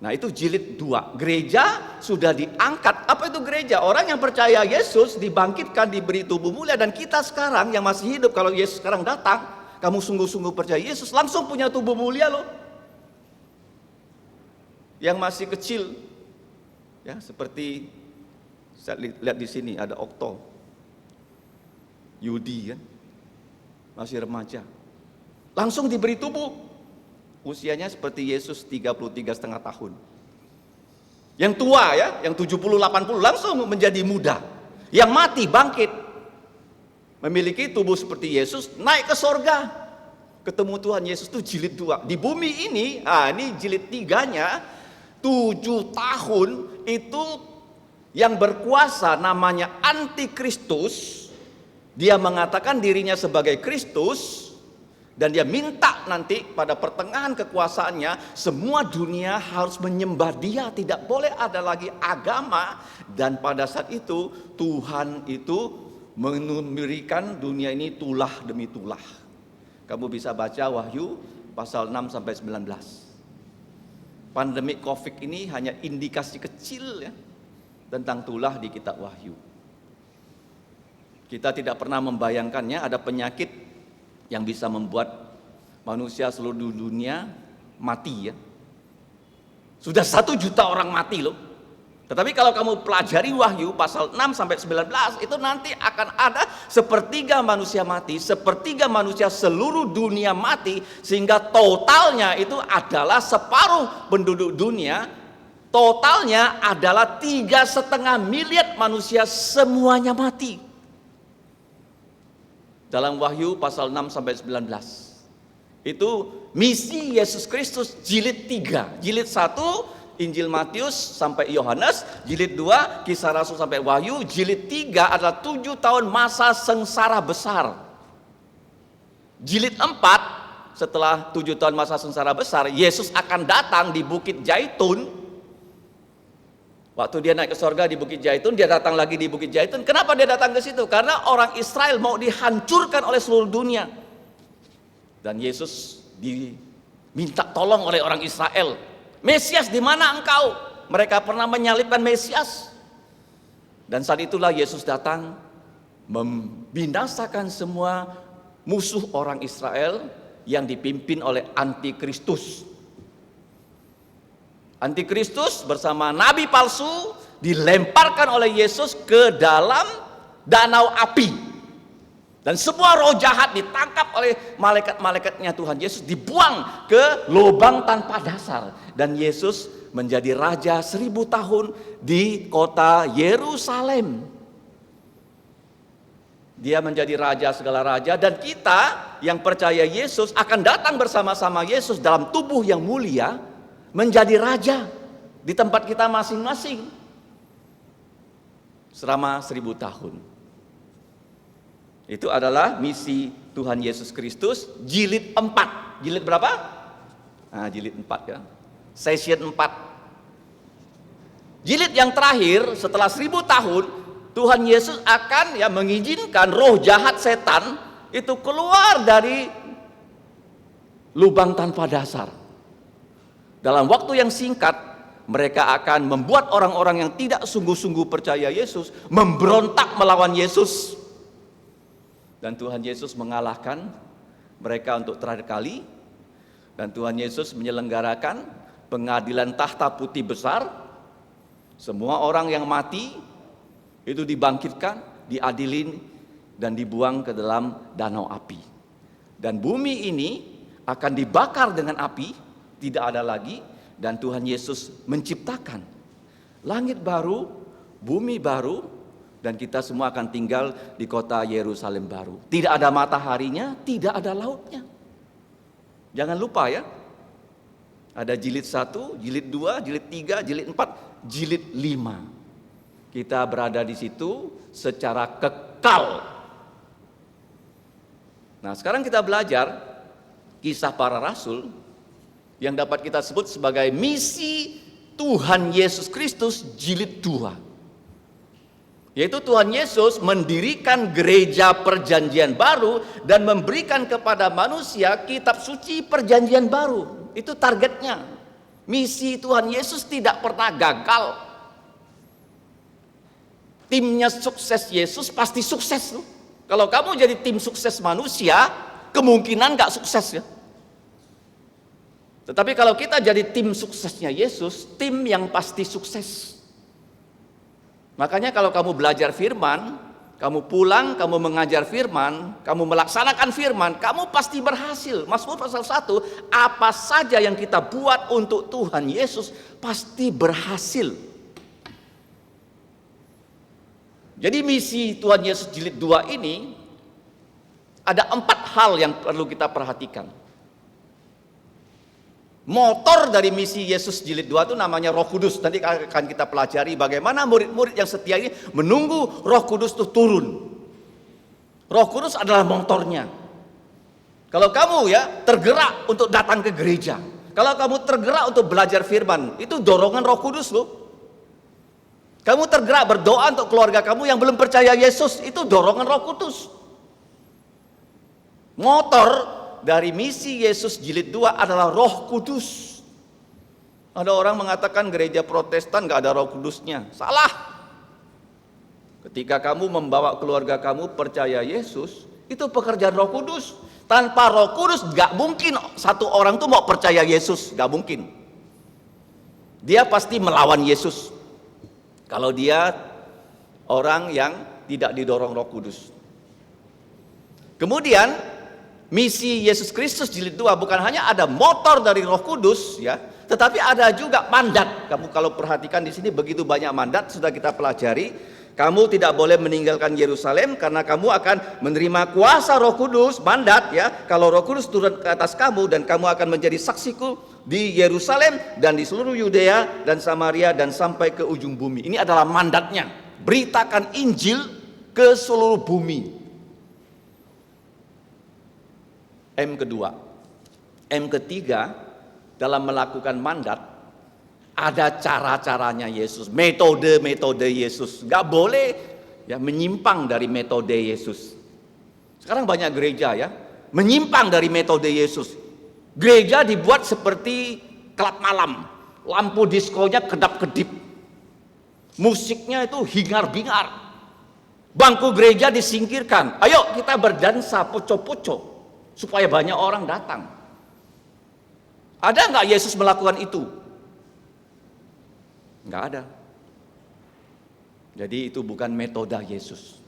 Nah, itu jilid 2. Gereja sudah diangkat. Apa itu gereja? Orang yang percaya Yesus dibangkitkan, diberi tubuh mulia. Dan kita sekarang yang masih hidup, kalau Yesus sekarang datang, kamu sungguh-sungguh percaya Yesus, langsung punya tubuh mulia loh. Yang masih kecil, ya seperti saya lihat di sini ada Okto, Yudi kan, masih remaja. Langsung diberi tubuh. Usianya seperti Yesus 33,5 tahun. Yang tua ya, yang 70-80 langsung menjadi muda. Yang mati bangkit. Memiliki tubuh seperti Yesus, naik ke sorga. Ketemu Tuhan Yesus itu jilid 2. Di bumi ini, ini jilid 3-nya, 7 tahun itu yang berkuasa namanya Antikristus. Dia mengatakan dirinya sebagai Kristus. Dan dia minta nanti pada pertengahan kekuasaannya semua dunia harus menyembah dia, tidak boleh ada lagi agama. Dan pada saat itu Tuhan itu memberikan dunia ini tulah demi tulah. Kamu bisa baca Wahyu pasal 6 sampai 19. Pandemi Covid ini hanya indikasi kecil ya tentang tulah di kitab Wahyu. Kita tidak pernah membayangkannya ada penyakit yang bisa membuat manusia seluruh dunia mati ya. Sudah 1 juta orang mati loh. Tetapi kalau kamu pelajari Wahyu pasal 6 sampai 19 itu nanti akan ada sepertiga manusia mati, sepertiga manusia seluruh dunia mati, sehingga totalnya itu adalah separuh penduduk dunia. Totalnya adalah 3,5 miliar manusia semuanya mati. Dalam Wahyu pasal 6 sampai 19. Itu misi Yesus Kristus jilid 3. Jilid 1 Injil Matius sampai Yohanes, jilid 2 Kisah Rasul sampai Wahyu, jilid 3 adalah 7 tahun masa sengsara besar. Jilid 4 setelah 7 tahun masa sengsara besar, Yesus akan datang di Bukit Zaitun. Waktu dia naik ke sorga di Bukit Zaitun, dia datang lagi di Bukit Zaitun. Kenapa dia datang ke situ? Karena orang Israel mau dihancurkan oleh seluruh dunia. Dan Yesus diminta tolong oleh orang Israel. Mesias, di mana engkau? Mereka pernah menyalibkan Mesias. Dan saat itulah Yesus datang membinasakan semua musuh orang Israel yang dipimpin oleh Antikristus. Antikristus bersama nabi palsu dilemparkan oleh Yesus ke dalam danau api. Dan semua roh jahat ditangkap oleh malaikat-malaikatnya Tuhan Yesus, dibuang ke lubang tanpa dasar. Dan Yesus menjadi raja 1000 tahun di kota Yerusalem. Dia menjadi raja segala raja, dan kita yang percaya Yesus akan datang bersama-sama Yesus dalam tubuh yang mulia, menjadi raja di tempat kita masing-masing selama 1000 tahun. Itu adalah misi Tuhan Yesus Kristus jilid 4. Jilid berapa? Jilid 4 ya. Session 4. Jilid yang terakhir setelah 1000 tahun, Tuhan Yesus akan mengizinkan roh jahat setan itu keluar dari lubang tanpa dasar. Dalam waktu yang singkat, mereka akan membuat orang-orang yang tidak sungguh-sungguh percaya Yesus memberontak melawan Yesus. Dan Tuhan Yesus mengalahkan mereka untuk terakhir kali. Dan Tuhan Yesus menyelenggarakan pengadilan tahta putih besar. Semua orang yang mati itu dibangkitkan, diadilin, dan dibuang ke dalam danau api. Dan bumi ini akan dibakar dengan api. Tidak ada lagi, dan Tuhan Yesus menciptakan langit baru, bumi baru, dan kita semua akan tinggal di kota Yerusalem baru. Tidak ada mataharinya, tidak ada lautnya. Jangan lupa ya, ada jilid 1, jilid 2, jilid 3, jilid 4, jilid 5. Kita berada di situ secara kekal. Nah, sekarang kita belajar kisah para rasul yang dapat kita sebut sebagai misi Tuhan Yesus Kristus jilid 2. Yaitu Tuhan Yesus mendirikan gereja perjanjian baru dan memberikan kepada manusia kitab suci perjanjian baru. Itu targetnya. Misi Tuhan Yesus tidak pernah gagal. Timnya sukses Yesus pasti sukses. Kalau kamu jadi tim sukses manusia, kemungkinan gak sukses ya. Tetapi kalau kita jadi tim suksesnya Yesus, tim yang pasti sukses. Makanya kalau kamu belajar firman, kamu pulang, kamu mengajar firman, kamu melaksanakan firman, kamu pasti berhasil. Mazmur pasal 1, apa saja yang kita buat untuk Tuhan Yesus pasti berhasil. Jadi misi Tuhan Yesus jilid 2 ini ada 4 hal yang perlu kita perhatikan. Motor dari misi Yesus jilid 2 itu namanya Roh Kudus. Nanti akan kita pelajari bagaimana murid-murid yang setia ini menunggu Roh Kudus itu turun. Roh Kudus adalah motornya. Kalau kamu tergerak untuk datang ke gereja, kalau kamu tergerak untuk belajar firman, itu dorongan Roh Kudus loh. Kamu tergerak berdoa untuk keluarga kamu yang belum percaya Yesus, itu dorongan Roh Kudus. Motor dari misi Yesus jilid 2 adalah Roh Kudus. Ada orang mengatakan gereja Protestan gak ada Roh Kudusnya. Salah. Ketika kamu membawa keluarga kamu percaya Yesus, itu pekerjaan Roh Kudus. Tanpa Roh Kudus gak mungkin satu orang tuh mau percaya Yesus, gak mungkin. Dia pasti melawan Yesus. Kalau dia orang yang tidak didorong Roh Kudus. Kemudian misi Yesus Kristus jilid 2 bukan hanya ada motor dari Roh Kudus tetapi ada juga mandat. Kamu kalau perhatikan di sini begitu banyak mandat sudah kita pelajari. Kamu tidak boleh meninggalkan Yerusalem karena kamu akan menerima kuasa Roh Kudus, mandat Kalau Roh Kudus turun ke atas kamu dan kamu akan menjadi saksiku di Yerusalem dan di seluruh Yudea dan Samaria dan sampai ke ujung bumi. Ini adalah mandatnya. Beritakan Injil ke seluruh bumi. M kedua. M ketiga, dalam melakukan mandat ada cara-caranya Yesus, metode-metode Yesus. Gak boleh menyimpang dari metode Yesus. Sekarang banyak gereja menyimpang dari metode Yesus. Gereja dibuat seperti klub malam, lampu diskonya kedap-kedip, musiknya itu hingar-bingar, bangku gereja disingkirkan. Ayo kita berdansa poco-poco supaya banyak orang datang. Ada nggak Yesus melakukan itu? Nggak ada. Jadi itu bukan metode Yesus.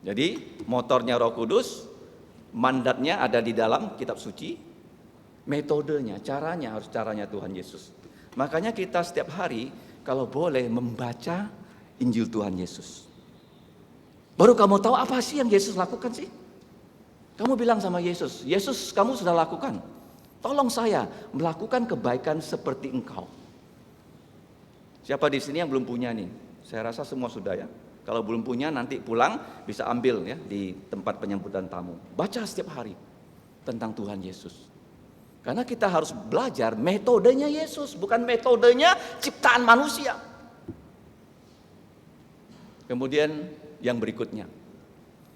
Jadi motornya Roh Kudus, mandatnya ada di dalam kitab suci, metodenya, caranya harus caranya Tuhan Yesus. Makanya kita setiap hari kalau boleh membaca Injil Tuhan Yesus. Baru kamu tahu apa sih yang Yesus lakukan sih? Kamu bilang sama Yesus, Yesus kamu sudah lakukan. Tolong saya melakukan kebaikan seperti engkau. Siapa di sini yang belum punya nih? Saya rasa semua sudah Kalau belum punya nanti pulang bisa ambil di tempat penyambutan tamu. Baca setiap hari tentang Tuhan Yesus. Karena kita harus belajar metodenya Yesus, bukan metodenya ciptaan manusia. Kemudian yang berikutnya.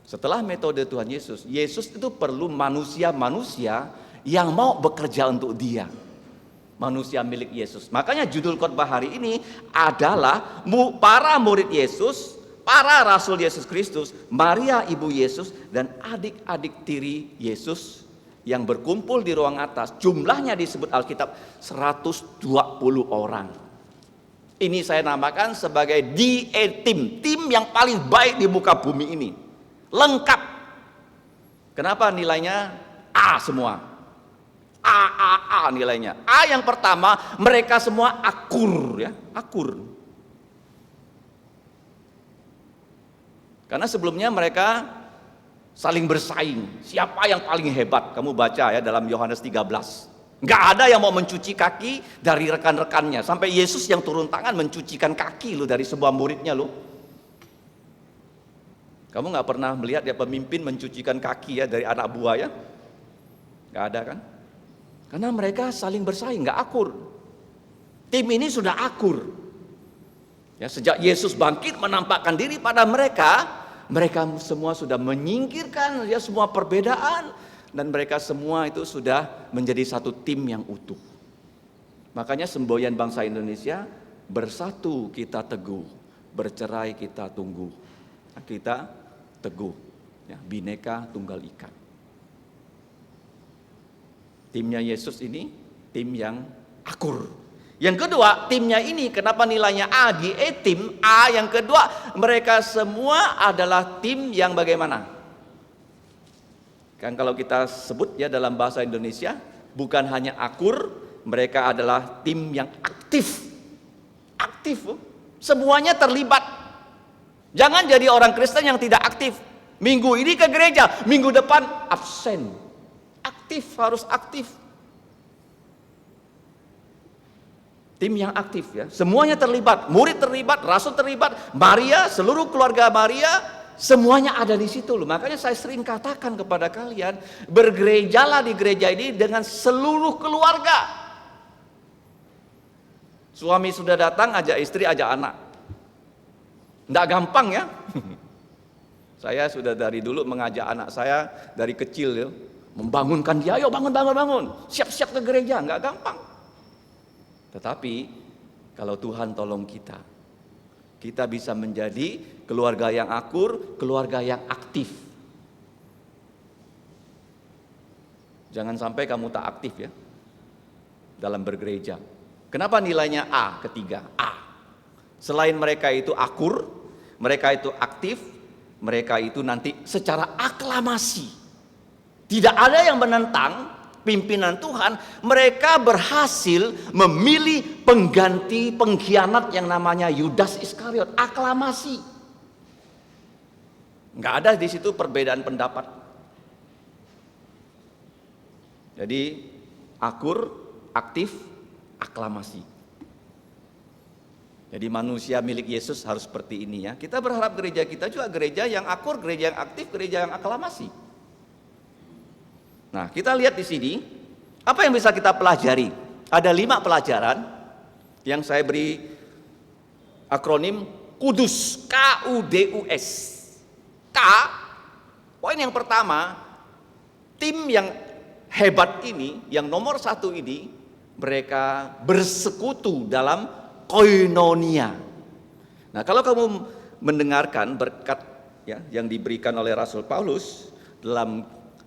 Setelah metode Tuhan Yesus, Yesus itu perlu manusia-manusia yang mau bekerja untuk Dia. Manusia milik Yesus. Makanya judul khotbah hari ini adalah para murid Yesus, para rasul Yesus Kristus, Maria ibu Yesus, dan adik-adik tiri Yesus yang berkumpul di ruang atas. Jumlahnya disebut Alkitab 120 orang. Ini saya namakan sebagai DA team, tim yang paling baik di muka bumi ini. Lengkap. Kenapa nilainya A semua? A nilainya. A yang pertama, mereka semua akur akur. Karena sebelumnya mereka saling bersaing. Siapa yang paling hebat? Kamu baca dalam Yohanes 13. Nggak ada yang mau mencuci kaki dari rekan-rekannya. Sampai Yesus yang turun tangan mencucikan kaki dari sebuah muridnya Kamu nggak pernah melihat pemimpin mencucikan kaki dari anak buah Nggak ada kan? Karena mereka saling bersaing, nggak akur. Tim ini sudah akur. Sejak Yesus bangkit menampakkan diri pada mereka semua sudah menyingkirkan semua perbedaan dan mereka semua itu sudah menjadi satu tim yang utuh. Makanya semboyan bangsa Indonesia, bersatu kita teguh, bercerai kita tunggu. Kita teguh, Bhinneka Tunggal Ika. Timnya Yesus ini tim yang akur, Yang kedua, timnya ini kenapa nilainya A di tim A? Yang kedua, mereka semua adalah tim yang bagaimana? Kan kalau kita sebut ya dalam bahasa Indonesia, bukan hanya akur, mereka adalah tim yang aktif. Aktif, semuanya terlibat. Jangan jadi orang Kristen yang tidak aktif. Minggu ini ke gereja, minggu depan absen. Aktif, harus aktif. Tim yang aktif ya, semuanya terlibat, murid terlibat, rasul terlibat, Maria, seluruh keluarga Maria, semuanya ada di situ loh. Makanya saya sering katakan kepada kalian, bergerejalah di gereja ini dengan seluruh keluarga. Suami sudah datang, ajak istri, ajak anak. Nggak gampang ya. Saya sudah dari dulu mengajak anak saya dari kecil ya, membangunkan dia, ayo bangun, siap-siap ke gereja, nggak gampang. Tetapi kalau Tuhan tolong kita, kita bisa menjadi keluarga yang akur, keluarga yang aktif. Jangan sampai kamu tak aktif ya dalam bergereja. Kenapa nilainya A ketiga? A. Selain mereka itu akur, mereka itu aktif, mereka itu nanti secara aklamasi. Tidak ada yang menentang pimpinan Tuhan. Mereka berhasil memilih pengganti pengkhianat yang namanya Yudas Iskariot. Aklamasi. Nggak ada di situ perbedaan pendapat. Jadi akur, aktif, aklamasi. Jadi manusia milik Yesus harus seperti ini ya. Kita berharap gereja kita juga gereja yang akur, gereja yang aktif, gereja yang aklamasi. Nah, kita lihat di sini apa yang bisa kita pelajari. Ada 5 pelajaran yang saya beri akronim KUDUS, KUDUS. K, poin yang pertama, tim yang hebat ini, yang nomor 1 ini, mereka bersekutu dalam koinonia. Nah, kalau kamu mendengarkan berkat ya yang diberikan oleh Rasul Paulus dalam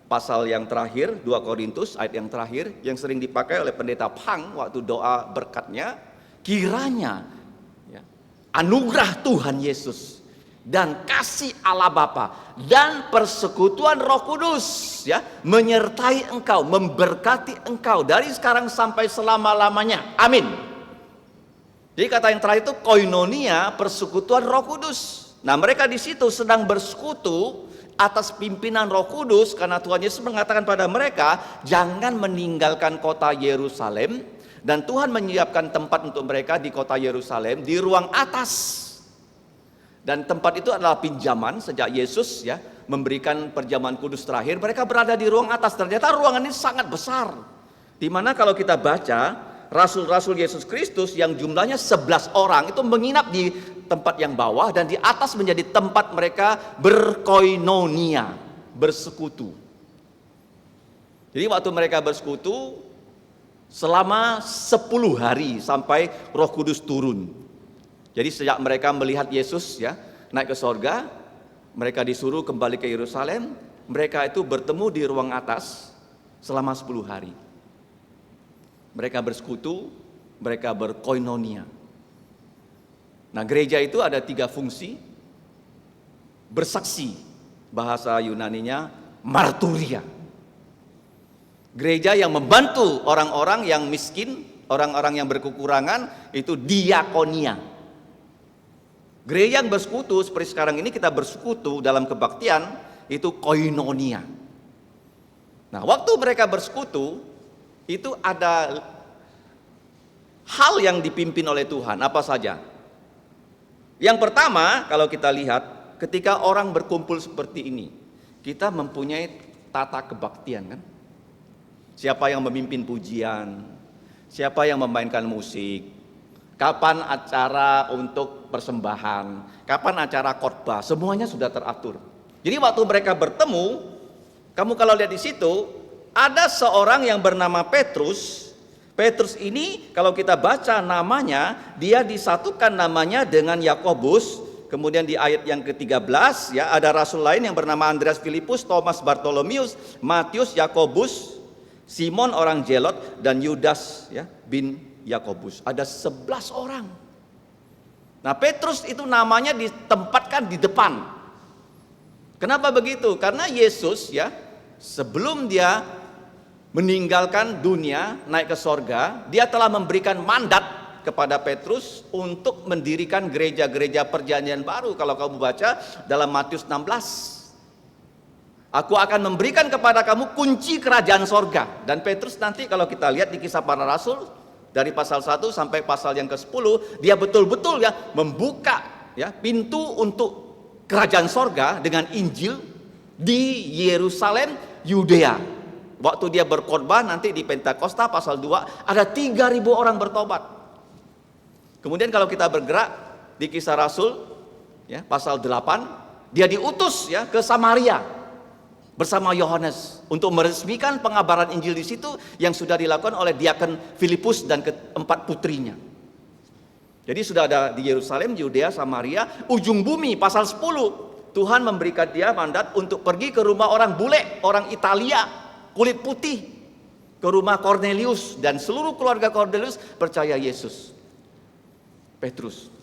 pasal yang terakhir 2 Korintus ayat yang terakhir yang sering dipakai oleh pendeta Pang waktu doa berkatnya, kiranya ya, anugerah Tuhan Yesus dan kasih Allah Bapa dan persekutuan Roh Kudus ya menyertai engkau, memberkati engkau dari sekarang sampai selama-lamanya. Amin. Jadi kata yang terakhir itu koinonia, persekutuan Roh Kudus. Nah, mereka di situ sedang bersekutu atas pimpinan Roh Kudus karena Tuhan Yesus mengatakan pada mereka, jangan meninggalkan kota Yerusalem, dan Tuhan menyiapkan tempat untuk mereka di kota Yerusalem di ruang atas. Dan tempat itu adalah pinjaman sejak Yesus ya memberikan perjamuan kudus terakhir, mereka berada di ruang atas. Ternyata ruangan ini sangat besar. Di mana kalau kita baca Rasul-Rasul Yesus Kristus yang jumlahnya 11 orang itu menginap di tempat yang bawah, dan di atas menjadi tempat mereka berkoinonia, bersekutu. Jadi waktu mereka bersekutu selama 10 hari sampai Roh Kudus turun. Jadi sejak mereka melihat Yesus ya naik ke sorga, mereka disuruh kembali ke Yerusalem, mereka itu bertemu di ruang atas selama 10 hari. Mereka bersekutu, mereka berkoinonia. Nah, gereja itu ada 3 fungsi. Bersaksi, bahasa Yunaninya marturia. Gereja yang membantu orang-orang yang miskin, orang-orang yang berkekurangan, itu diakonia. Gereja yang bersekutu seperti sekarang ini kita bersekutu dalam kebaktian, itu koinonia. Nah, waktu mereka bersekutu itu ada hal yang dipimpin oleh Tuhan. Apa saja? Yang pertama, kalau kita lihat, ketika orang berkumpul seperti ini, kita mempunyai tata kebaktian kan? Siapa yang memimpin pujian? Siapa yang memainkan musik? Kapan acara untuk persembahan? Kapan acara khotbah? Semuanya sudah teratur. Jadi waktu mereka bertemu, kamu kalau lihat di situ, ada seorang yang bernama Petrus. Petrus ini kalau kita baca namanya, dia disatukan namanya dengan Yakobus. Kemudian di ayat yang ke-13 ya ada rasul lain yang bernama Andreas, Filipus, Thomas, Bartolomeus, Matius, Yakobus, Simon orang Zelot, dan Yudas ya bin Yakobus. Ada 11 orang. Nah, Petrus itu namanya ditempatkan di depan. Kenapa begitu? Karena Yesus ya, sebelum dia meninggalkan dunia, naik ke sorga, dia telah memberikan mandat kepada Petrus untuk mendirikan gereja-gereja perjanjian baru. Kalau kamu baca dalam Matius 16, aku akan memberikan kepada kamu kunci kerajaan sorga. Dan Petrus nanti kalau kita lihat di Kisah Para Rasul, dari pasal 1 sampai pasal yang ke-10, dia betul-betul ya membuka ya pintu untuk kerajaan sorga dengan Injil di Yerusalem, Yudea. Waktu dia berkhotbah nanti di Pentakosta pasal 2, ada 3.000 orang bertobat. Kemudian kalau kita bergerak di Kisah Rasul ya pasal 8, dia diutus ya ke Samaria bersama Yohanes untuk meresmikan pengabaran Injil di situ yang sudah dilakukan oleh diakon Filipus dan keempat putrinya. Jadi sudah ada di Yerusalem, Yudea, Samaria, ujung bumi pasal 10. Tuhan memberikan dia mandat untuk pergi ke rumah orang bule, orang Italia, kulit putih, ke rumah Cornelius, dan seluruh keluarga Cornelius percaya Yesus. Petrus.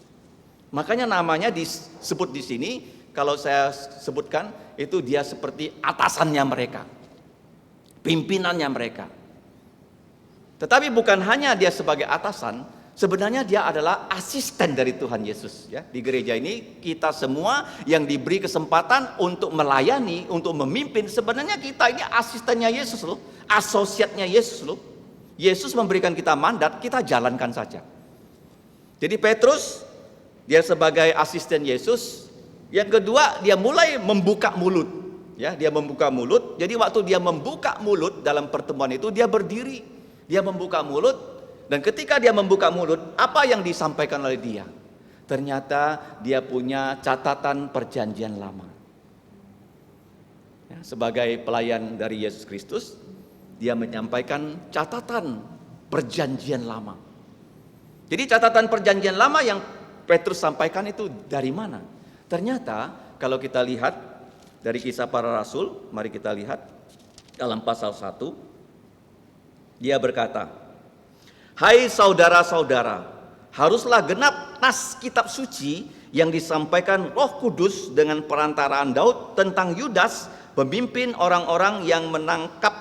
Makanya namanya disebut di sini, kalau saya sebutkan itu dia seperti atasannya mereka, pimpinannya mereka. Tetapi bukan hanya dia sebagai atasan, sebenarnya dia adalah asisten dari Tuhan Yesus ya. Di gereja ini kita semua yang diberi kesempatan untuk melayani, untuk memimpin, sebenarnya kita ini asistennya Yesus loh, asosiatnya Yesus loh. Yesus memberikan kita mandat, kita jalankan saja. Jadi Petrus dia sebagai asisten Yesus. Yang kedua, dia mulai membuka mulut. Ya, dia membuka mulut. Jadi waktu dia membuka mulut dalam pertemuan itu, dia berdiri. Dia membuka mulut, dan ketika dia membuka mulut, apa yang disampaikan oleh dia? Ternyata dia punya catatan perjanjian lama. Ya, sebagai pelayan dari Yesus Kristus, dia menyampaikan catatan perjanjian lama. Jadi catatan perjanjian lama yang Petrus sampaikan itu dari mana? Ternyata kalau kita lihat dari Kisah Para Rasul, mari kita lihat dalam pasal 1, dia berkata, "Hai saudara-saudara, haruslah genap nas kitab suci yang disampaikan Roh Kudus dengan perantaraan Daud tentang Yudas, pemimpin orang-orang yang menangkap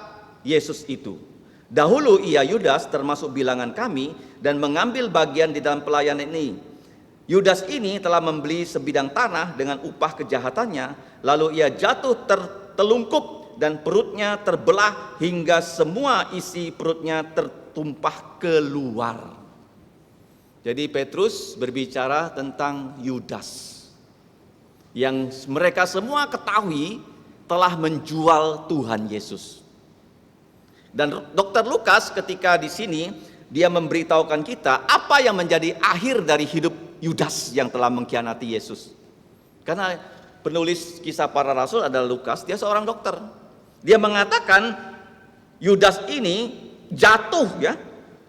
Yesus itu. Dahulu ia Yudas termasuk bilangan kami dan mengambil bagian di dalam pelayanan ini. Yudas ini telah membeli sebidang tanah dengan upah kejahatannya, lalu ia jatuh tertelungkup dan perutnya terbelah hingga semua isi perutnya tertumpah keluar." Jadi Petrus berbicara tentang Yudas yang mereka semua ketahui telah menjual Tuhan Yesus. Dan Dr. Lukas ketika di sini dia memberitahukan kita apa yang menjadi akhir dari hidup Yudas yang telah mengkhianati Yesus. Karena penulis Kisah Para Rasul adalah Lukas, dia seorang dokter. Dia mengatakan Yudas ini jatuh ya,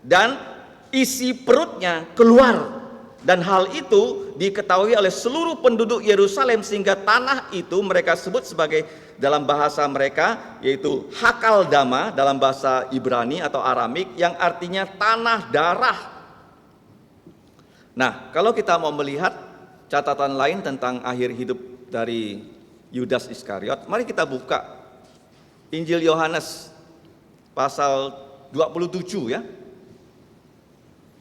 dan isi perutnya keluar. Dan hal itu diketahui oleh seluruh penduduk Yerusalem, sehingga tanah itu mereka sebut sebagai, dalam bahasa mereka yaitu Hakaldama dalam bahasa Ibrani atau Aramik, yang artinya tanah darah. Nah, kalau kita mau melihat catatan lain tentang akhir hidup dari Yudas Iskariot, mari kita buka Injil Yohanes pasal 27 ya.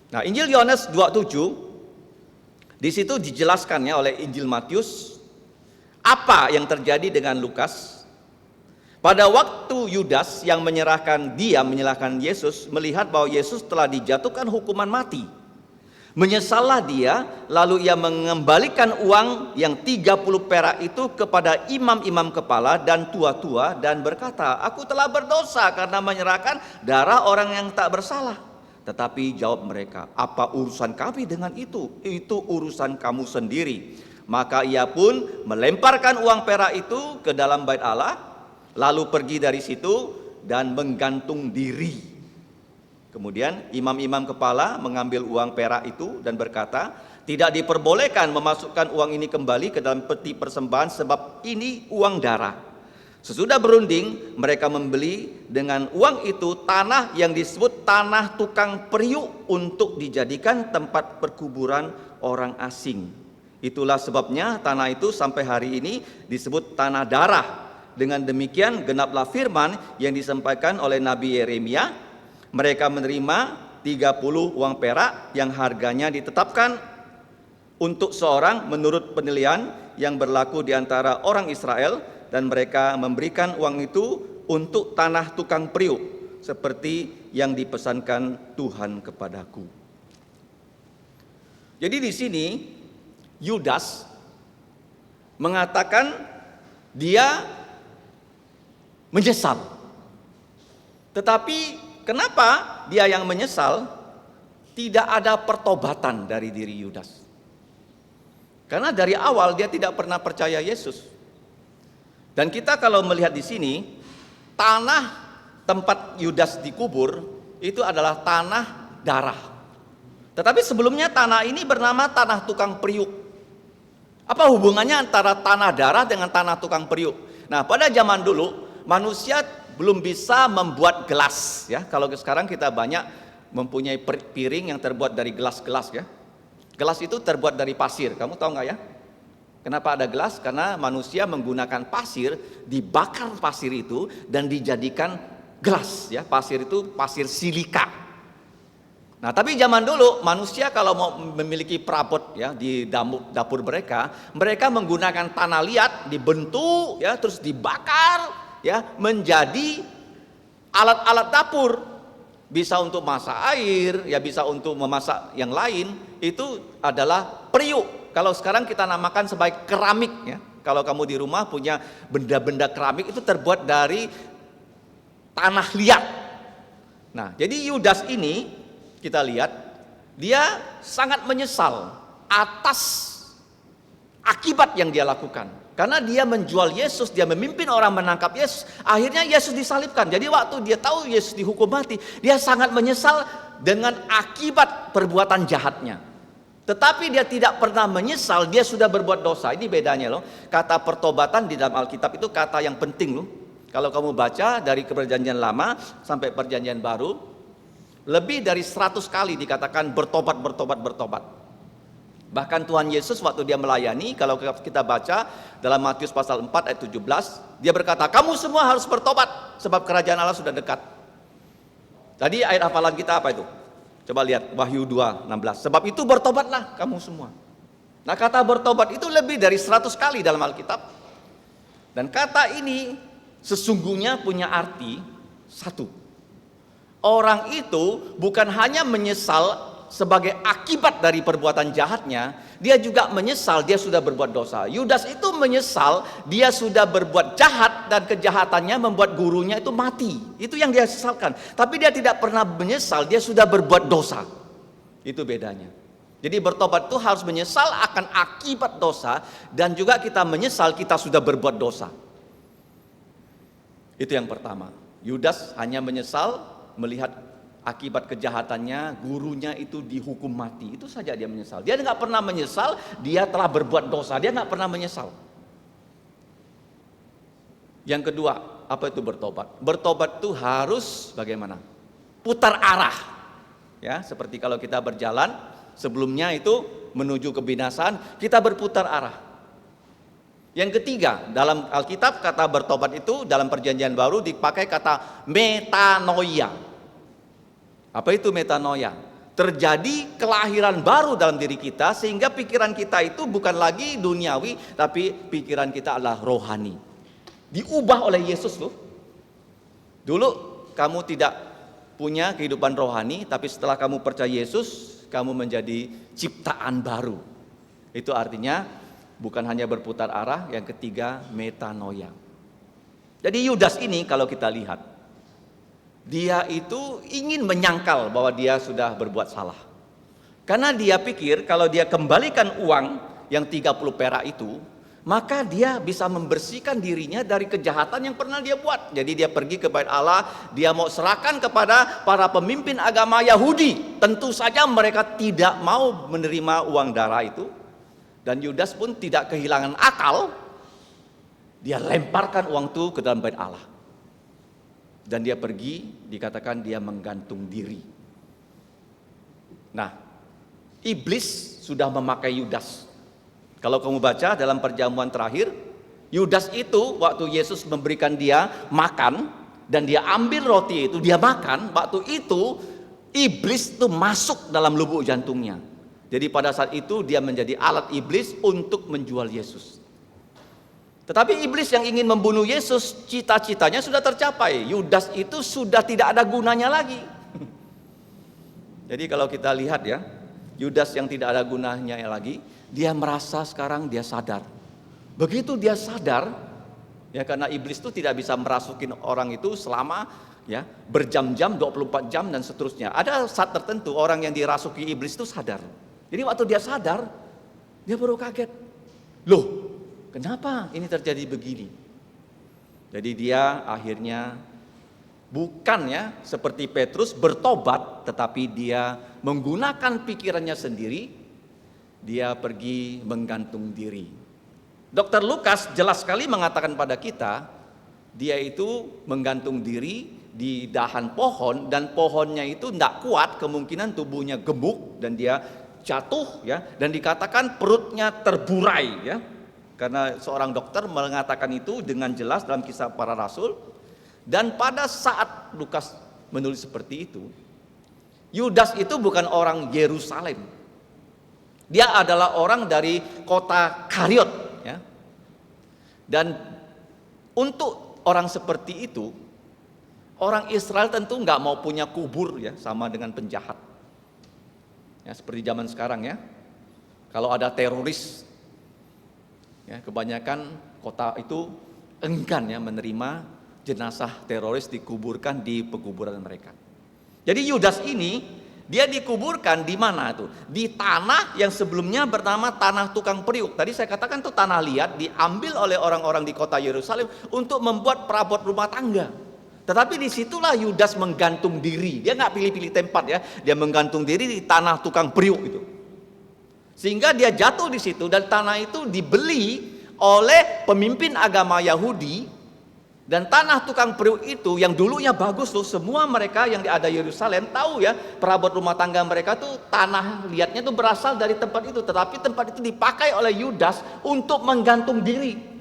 Nah, Injil Yohanes 27 di situ dijelaskannya oleh Injil Matius apa yang terjadi dengan Lukas. Pada waktu Yudas yang menyerahkan Yesus melihat bahwa Yesus telah dijatuhkan hukuman mati, menyesallah dia, lalu ia mengembalikan uang yang 30 perak itu kepada imam-imam kepala dan tua-tua dan berkata, "Aku telah berdosa karena menyerahkan darah orang yang tak bersalah." Tetapi jawab mereka, "Apa urusan kami dengan itu? Itu urusan kamu sendiri." Maka ia pun melemparkan uang perak itu ke dalam bait Allah, lalu pergi dari situ dan menggantung diri. Kemudian imam-imam kepala mengambil uang perak itu dan berkata, "Tidak diperbolehkan memasukkan uang ini kembali ke dalam peti persembahan sebab ini uang darah." Sesudah berunding, mereka membeli dengan uang itu tanah yang disebut tanah tukang periuk untuk dijadikan tempat perkuburan orang asing. Itulah sebabnya tanah itu sampai hari ini disebut tanah darah. Dengan demikian genaplah firman yang disampaikan oleh Nabi Yeremia. Mereka menerima 30 uang perak yang harganya ditetapkan untuk seorang menurut penilaian yang berlaku di antara orang Israel, dan mereka memberikan uang itu untuk tanah tukang periuk seperti yang dipesankan Tuhan kepadaku. Jadi di sini Yudas mengatakan dia menyesal. Tetapi kenapa dia yang menyesal? Tidak ada pertobatan dari diri Yudas. Karena dari awal dia tidak pernah percaya Yesus. Dan kita kalau melihat di sini, tanah tempat Yudas dikubur itu adalah tanah darah. Tetapi sebelumnya tanah ini bernama tanah tukang periuk. Apa hubungannya antara tanah darah dengan tanah tukang periuk? Nah, pada zaman dulu manusia belum bisa membuat gelas, ya. Kalau sekarang kita banyak mempunyai piring yang terbuat dari gelas-gelas, ya. Gelas itu terbuat dari pasir. Kamu tahu nggak ya? Kenapa ada gelas? Karena manusia menggunakan pasir, dibakar pasir itu dan dijadikan gelas, ya. Pasir itu pasir silika. Nah, tapi zaman dulu manusia kalau mau memiliki perabot, ya, di dapur mereka menggunakan tanah liat, dibentuk, ya, terus dibakar, ya, menjadi alat-alat dapur. Bisa untuk masak air, ya, bisa untuk memasak yang lain. Itu adalah periuk. Kalau sekarang kita namakan sebagai keramik, ya. Kalau kamu di rumah punya benda-benda keramik itu terbuat dari tanah liat. Nah, jadi Yudas ini kita lihat dia sangat menyesal atas akibat yang dia lakukan. Karena dia menjual Yesus, dia memimpin orang menangkap Yesus. Akhirnya Yesus disalibkan. Jadi waktu dia tahu Yesus dihukum mati, dia sangat menyesal dengan akibat perbuatan jahatnya. Tetapi dia tidak pernah menyesal dia sudah berbuat dosa. Ini bedanya loh. Kata pertobatan di dalam Alkitab itu kata yang penting loh. Kalau kamu baca dari Perjanjian Lama sampai Perjanjian Baru, lebih dari 100 kali dikatakan bertobat, bertobat, bertobat. Bahkan Tuhan Yesus waktu dia melayani, kalau kita baca dalam Matius pasal 4 ayat 17, dia berkata, kamu semua harus bertobat sebab kerajaan Allah sudah dekat. Tadi ayat hafalan kita apa itu? Coba lihat Wahyu 2:16. Sebab itu bertobatlah kamu semua. Nah, kata bertobat itu lebih dari 100 kali dalam Alkitab. Dan kata ini sesungguhnya punya arti satu. Orang itu bukan hanya menyesal sebagai akibat dari perbuatan jahatnya, dia juga menyesal dia sudah berbuat dosa. Yudas itu menyesal dia sudah berbuat jahat dan kejahatannya membuat gurunya itu mati. Itu yang dia sesalkan. Tapi dia tidak pernah menyesal dia sudah berbuat dosa. Itu bedanya. Jadi bertobat itu harus menyesal akan akibat dosa, dan juga kita menyesal kita sudah berbuat dosa. Itu yang pertama. Yudas hanya menyesal melihat akibat kejahatannya, gurunya itu dihukum mati. Itu saja dia menyesal. Dia nggak pernah menyesal dia telah berbuat dosa. Dia nggak pernah menyesal. Yang kedua, apa itu bertobat? Bertobat itu harus bagaimana? Putar arah. Ya, seperti kalau kita berjalan, sebelumnya itu menuju kebinasaan, kita berputar arah. Yang ketiga, dalam Alkitab kata bertobat itu dalam Perjanjian Baru dipakai kata metanoia. Apa itu metanoia? Terjadi kelahiran baru dalam diri kita, sehingga pikiran kita itu bukan lagi duniawi, tapi pikiran kita adalah rohani. Diubah oleh Yesus loh. Dulu kamu tidak punya kehidupan rohani, tapi setelah kamu percaya Yesus, kamu menjadi ciptaan baru. Itu artinya bukan hanya berputar arah. Yang ketiga, metanoia. Jadi Yudas ini kalau kita lihat, dia itu ingin menyangkal bahwa dia sudah berbuat salah. Karena dia pikir kalau dia kembalikan uang yang 30 perak itu, maka dia bisa membersihkan dirinya dari kejahatan yang pernah dia buat. Jadi dia pergi ke bait Allah, dia mau serahkan kepada para pemimpin agama Yahudi. Tentu saja mereka tidak mau menerima uang darah itu. Dan Yudas pun tidak kehilangan akal. Dia lemparkan uang itu ke dalam bait Allah. Dan dia pergi, dikatakan dia menggantung diri. Nah, iblis sudah memakai Yudas. Kalau kamu baca dalam perjamuan terakhir, Yudas itu waktu Yesus memberikan dia makan, dan dia ambil roti itu, dia makan, waktu itu iblis itu masuk dalam lubuk jantungnya. Jadi pada saat itu dia menjadi alat iblis untuk menjual Yesus. Tetapi iblis yang ingin membunuh Yesus, cita-citanya sudah tercapai. Yudas itu sudah tidak ada gunanya lagi. Jadi kalau kita lihat ya, Yudas yang tidak ada gunanya lagi, dia merasa sekarang dia sadar. Begitu dia sadar, ya karena iblis itu tidak bisa merasukin orang itu selama ya berjam-jam, 24 jam dan seterusnya. Ada saat tertentu orang yang dirasuki iblis itu sadar. Jadi waktu dia sadar, dia baru kaget. Loh, kenapa ini terjadi begini? Jadi dia akhirnya bukan ya seperti Petrus bertobat, tetapi dia menggunakan pikirannya sendiri, dia pergi menggantung diri. Dr. Lukas jelas sekali mengatakan pada kita, dia itu menggantung diri di dahan pohon, dan pohonnya itu tidak kuat, kemungkinan tubuhnya gemuk dan dia jatuh ya, dan dikatakan perutnya terburai ya. Karena seorang dokter mengatakan itu dengan jelas dalam Kisah Para Rasul. Dan pada saat Lukas menulis seperti itu, Yudas itu bukan orang Yerusalem. Dia adalah orang dari kota Kariot ya. Dan untuk orang seperti itu, orang Israel tentu nggak mau punya kubur ya, sama dengan penjahat. Ya, seperti zaman sekarang ya. Kalau ada teroris ya, kebanyakan kota itu enggan ya menerima jenazah teroris dikuburkan di pekuburan mereka. Jadi Yudas ini dia dikuburkan di mana tuh? Di tanah yang sebelumnya bernama tanah tukang periuk. Tadi saya katakan tuh tanah liat diambil oleh orang-orang di kota Yerusalem untuk membuat perabot rumah tangga. Tetapi disitulah Yudas menggantung diri. Dia nggak pilih-pilih tempat ya. Dia menggantung diri di tanah tukang periuk itu. Sehingga dia jatuh di situ, dan tanah itu dibeli oleh pemimpin agama Yahudi. Dan tanah tukang periuk itu yang dulunya bagus loh. Semua mereka yang ada di Yerusalem tahu ya, perabot rumah tangga mereka tuh tanah liatnya tuh berasal dari tempat itu. Tetapi tempat itu dipakai oleh Yudas untuk menggantung diri.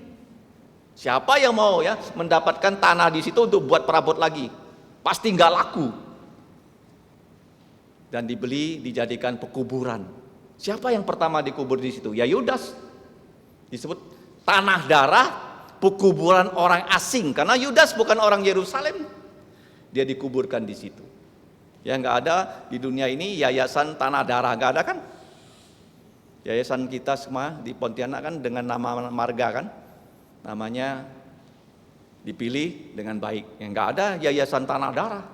Siapa yang mau ya mendapatkan tanah di situ untuk buat perabot lagi? Pasti nggak laku. Dan dibeli, dijadikan pekuburan. Siapa yang pertama dikubur di situ? Ya Yudas. Disebut tanah darah, pekuburan orang asing, karena Yudas bukan orang Yerusalem. Dia dikuburkan di situ. Ya nggak ada di dunia ini yayasan tanah darah, nggak ada kan? Yayasan kita semua di Pontianak kan dengan nama marga kan? Namanya dipilih dengan baik. Yang nggak ada yayasan tanah darah.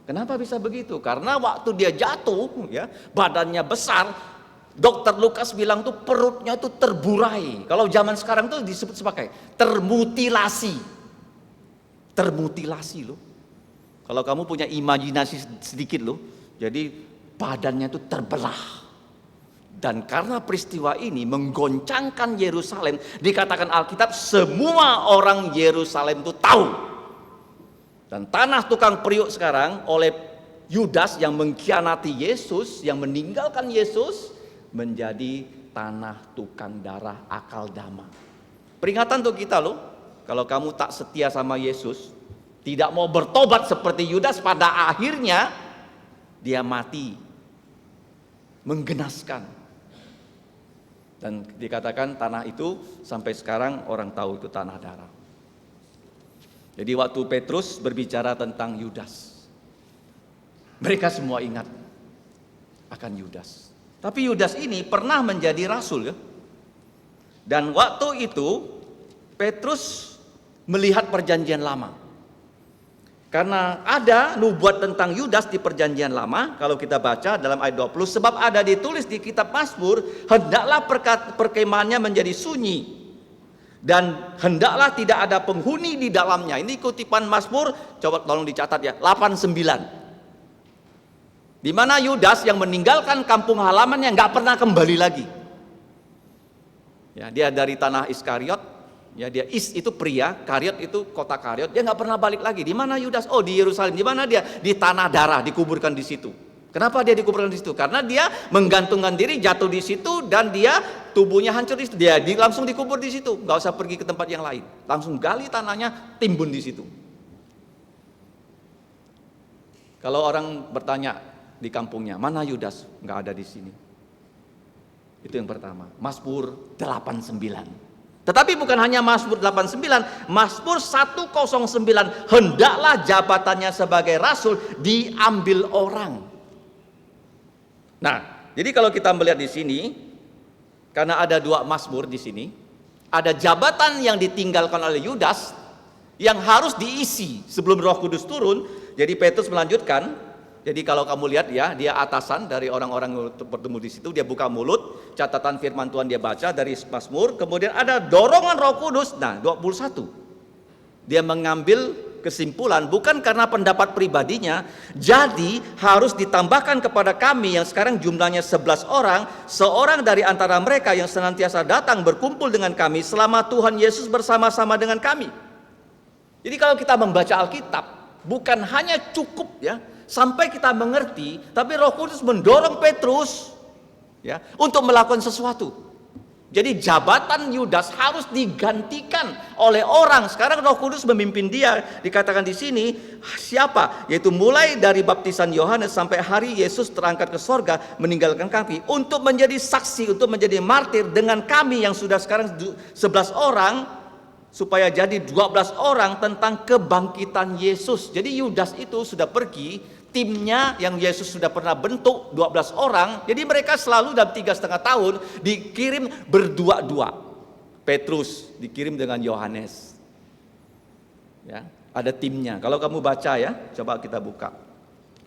Kenapa bisa begitu? Karena waktu dia jatuh, ya badannya besar. Dokter Lukas bilang tuh perutnya tuh terburai. Kalau zaman sekarang tuh disebut sebagai termutilasi. Termutilasi loh. Kalau kamu punya imajinasi sedikit loh. Jadi badannya tuh terbelah. Dan karena peristiwa ini menggoncangkan Yerusalem, dikatakan Alkitab semua orang Yerusalem itu tahu. Dan tanah tukang periuk sekarang oleh Yudas yang mengkhianati Yesus, yang meninggalkan Yesus, menjadi tanah tukang darah akal dama. Peringatan untuk kita loh, kalau kamu tak setia sama Yesus, tidak mau bertobat seperti Yudas, pada akhirnya dia mati menggenaskan. Dan dikatakan tanah itu sampai sekarang orang tahu itu tanah darah. Jadi waktu Petrus berbicara tentang Yudas, mereka semua ingat akan Yudas. Tapi Yudas ini pernah menjadi rasul ya. Dan waktu itu Petrus melihat perjanjian lama. Karena ada nubuat tentang Yudas di perjanjian lama, kalau kita baca dalam ayat 20, sebab ada ditulis di kitab Mazmur, hendaklah perkemahannya menjadi sunyi, dan hendaklah tidak ada penghuni di dalamnya. Ini kutipan Mazmur, coba tolong dicatat ya, 89. Di mana Yudas yang meninggalkan kampung halamannya nggak pernah kembali lagi. Ya, dia dari tanah Iskariot Ya, dia itu pria, Kariot itu kota Kariot. Dia nggak pernah balik lagi. Di mana Yudas? Oh, di Yerusalem. Di mana dia? Di tanah darah, dikuburkan di situ. Kenapa dia dikuburkan di situ? Karena dia menggantungkan diri, jatuh di situ, dan dia tubuhnya hancur di situ. Dia langsung dikubur di situ. Nggak usah pergi ke tempat yang lain. Langsung gali tanahnya, timbun di situ. Kalau orang bertanya di kampungnya, mana Yudas? Nggak ada di sini. Itu yang pertama. Mazmur 89. Tetapi bukan hanya Mazmur 89, Mazmur 109, hendaklah jabatannya sebagai rasul diambil orang. Nah, jadi kalau kita melihat di sini, karena ada 2 Mazmur di sini, ada jabatan yang ditinggalkan oleh Yudas yang harus diisi sebelum Roh Kudus turun. Jadi Petrus melanjutkan. Jadi kalau kamu lihat ya, dia atasan dari orang-orang yang bertemu di situ, dia buka mulut, catatan firman Tuhan dia baca dari Mazmur, kemudian ada dorongan Roh Kudus. Nah, 21. Dia mengambil kesimpulan bukan karena pendapat pribadinya, jadi harus ditambahkan kepada kami yang sekarang jumlahnya 11 orang, seorang dari antara mereka yang senantiasa datang berkumpul dengan kami selama Tuhan Yesus bersama-sama dengan kami. Jadi kalau kita membaca Alkitab, bukan hanya cukup ya sampai kita mengerti, tapi Roh Kudus mendorong Petrus ya untuk melakukan sesuatu. Jadi jabatan Yudas harus digantikan oleh orang. Sekarang Roh Kudus memimpin dia. Dikatakan di sini siapa? Yaitu mulai dari baptisan Yohanes sampai hari Yesus terangkat ke sorga meninggalkan kami, untuk menjadi saksi, untuk menjadi martir dengan kami yang sudah sekarang 11 orang, supaya jadi 12 orang tentang kebangkitan Yesus. Jadi Yudas itu sudah pergi, timnya yang Yesus sudah pernah bentuk 12 orang. Jadi mereka selalu dalam 3,5 tahun dikirim berdua-dua. Petrus dikirim dengan Yohanes. Ya, ada timnya. Kalau kamu baca ya, coba kita buka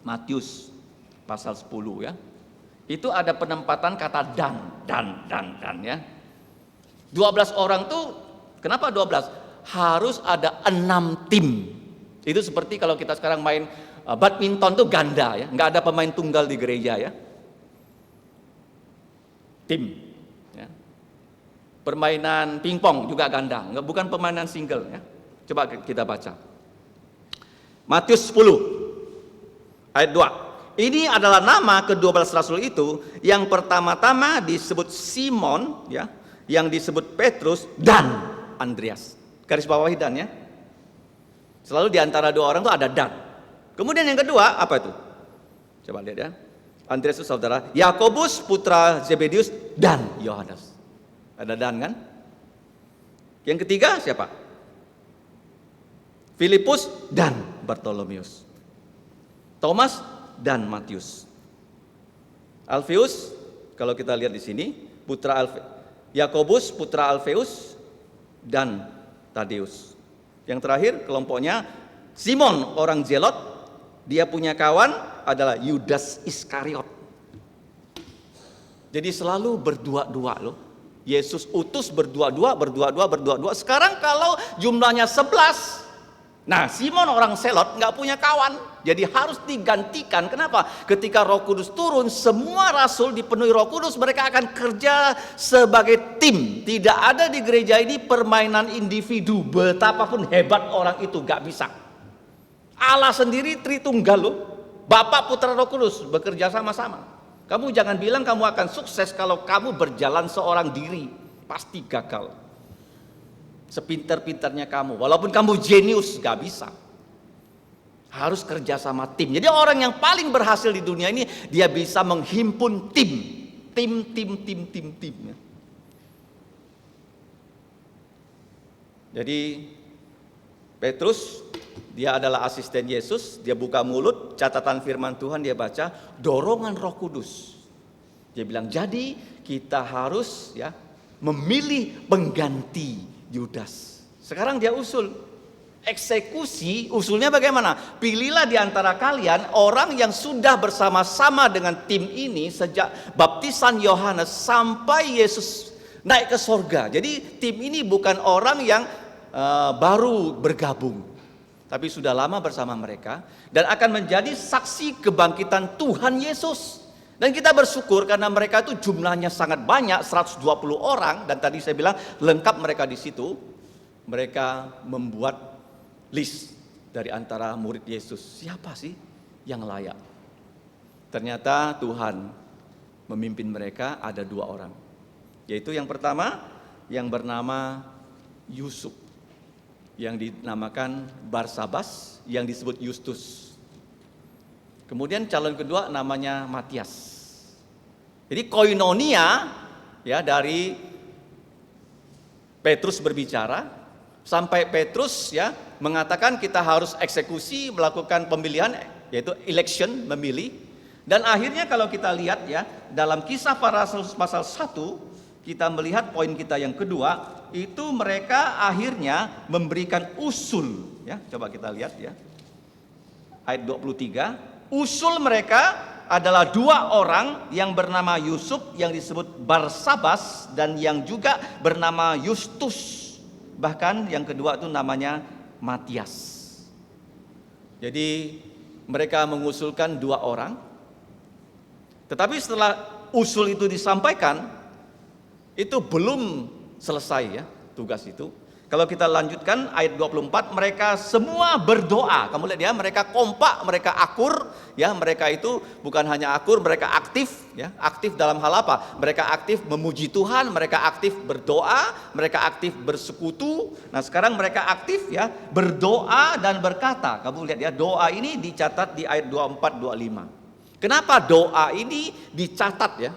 Matius pasal 10 ya. Itu ada penempatan kata dan ya. 12 orang tuh, kenapa 12? Harus ada 6 tim. Itu seperti kalau kita sekarang main badminton tuh ganda ya, nggak ada pemain tunggal di gereja ya. Tim. Ya. Permainan pingpong juga ganda, bukan permainan single ya. Coba kita baca. Matius 10 ayat 2. Ini adalah nama ke-12 rasul itu. Yang pertama-tama disebut Simon ya, yang disebut Petrus dan Andreas. Garis bawahi dan ya. Selalu di antara 2 orang tuh ada dan. Kemudian yang kedua apa itu? Coba lihat ya. Andreas itu saudara. Yakobus putra Zebedius dan Yohanes. Ada dan kan? Yang ketiga siapa? Filipus dan Bartolomeus. Thomas dan Matius. Alfeus, kalau kita lihat di sini, Yakobus putra Alfeus dan Tadeus. Yang terakhir kelompoknya Simon orang Zelot. Dia punya kawan adalah Yudas Iskariot. Jadi selalu berdua-dua loh. Yesus utus berdua-dua. Sekarang kalau jumlahnya 11, nah Simon orang Zelot nggak punya kawan. Jadi harus digantikan. Kenapa? Ketika Roh Kudus turun, semua rasul dipenuhi Roh Kudus, mereka akan kerja sebagai tim. Tidak ada di gereja ini permainan individu. Betapapun hebat orang itu nggak bisa. Allah sendiri Tritunggal loh. Bapa, Putra, Roh Kudus bekerja sama-sama. Kamu jangan bilang kamu akan sukses kalau kamu berjalan seorang diri. Pasti gagal. Sepintar-pintarnya kamu, walaupun kamu jenius, gak bisa. Harus kerja sama tim. Jadi orang yang paling berhasil di dunia ini, dia bisa menghimpun tim. Tim. Jadi Petrus, dia adalah asisten Yesus. Dia buka mulut, catatan firman Tuhan dia baca, dorongan Roh Kudus. Dia bilang, jadi kita harus ya memilih pengganti Yudas. Sekarang dia usul eksekusi. Usulnya bagaimana? Pilihlah di antara kalian orang yang sudah bersama-sama dengan tim ini sejak baptisan Yohanes sampai Yesus naik ke sorga. Jadi tim ini bukan orang yang baru bergabung, tapi sudah lama bersama mereka dan akan menjadi saksi kebangkitan Tuhan Yesus. Dan kita bersyukur karena mereka itu jumlahnya sangat banyak, 120 orang, dan tadi saya bilang lengkap mereka di situ. mereka membuat list dari antara murid Yesus. Siapa sih yang layak? Ternyata Tuhan memimpin mereka ada 2 orang. Yaitu yang pertama yang bernama Yusuf, yang dinamakan Barsabas, yang disebut Justus. Kemudian calon kedua namanya Matias. Jadi koinonia ya dari Petrus berbicara sampai Petrus ya mengatakan kita harus eksekusi, melakukan pemilihan, yaitu election, memilih. Dan akhirnya kalau kita lihat ya dalam Kisah Para Rasul pasal 1, kita melihat poin kita yang kedua, itu mereka akhirnya memberikan usul ya. Coba kita lihat ya. Ayat 23, usul mereka adalah 2 orang yang bernama Yusuf yang disebut Barsabas dan yang juga bernama Justus. Bahkan yang kedua itu namanya Matias. Jadi mereka mengusulkan 2 orang. Tetapi setelah usul itu disampaikan, itu belum selesai ya tugas itu. Kalau kita lanjutkan ayat 24, mereka semua berdoa. Kamu lihat ya, mereka kompak, mereka akur ya, mereka itu bukan hanya akur, mereka aktif ya. Aktif dalam hal apa? Mereka aktif memuji Tuhan, mereka aktif berdoa, mereka aktif bersekutu. Nah, sekarang mereka aktif ya berdoa dan berkata. Kamu lihat ya, doa ini dicatat di ayat 24 25. Kenapa doa ini dicatat ya?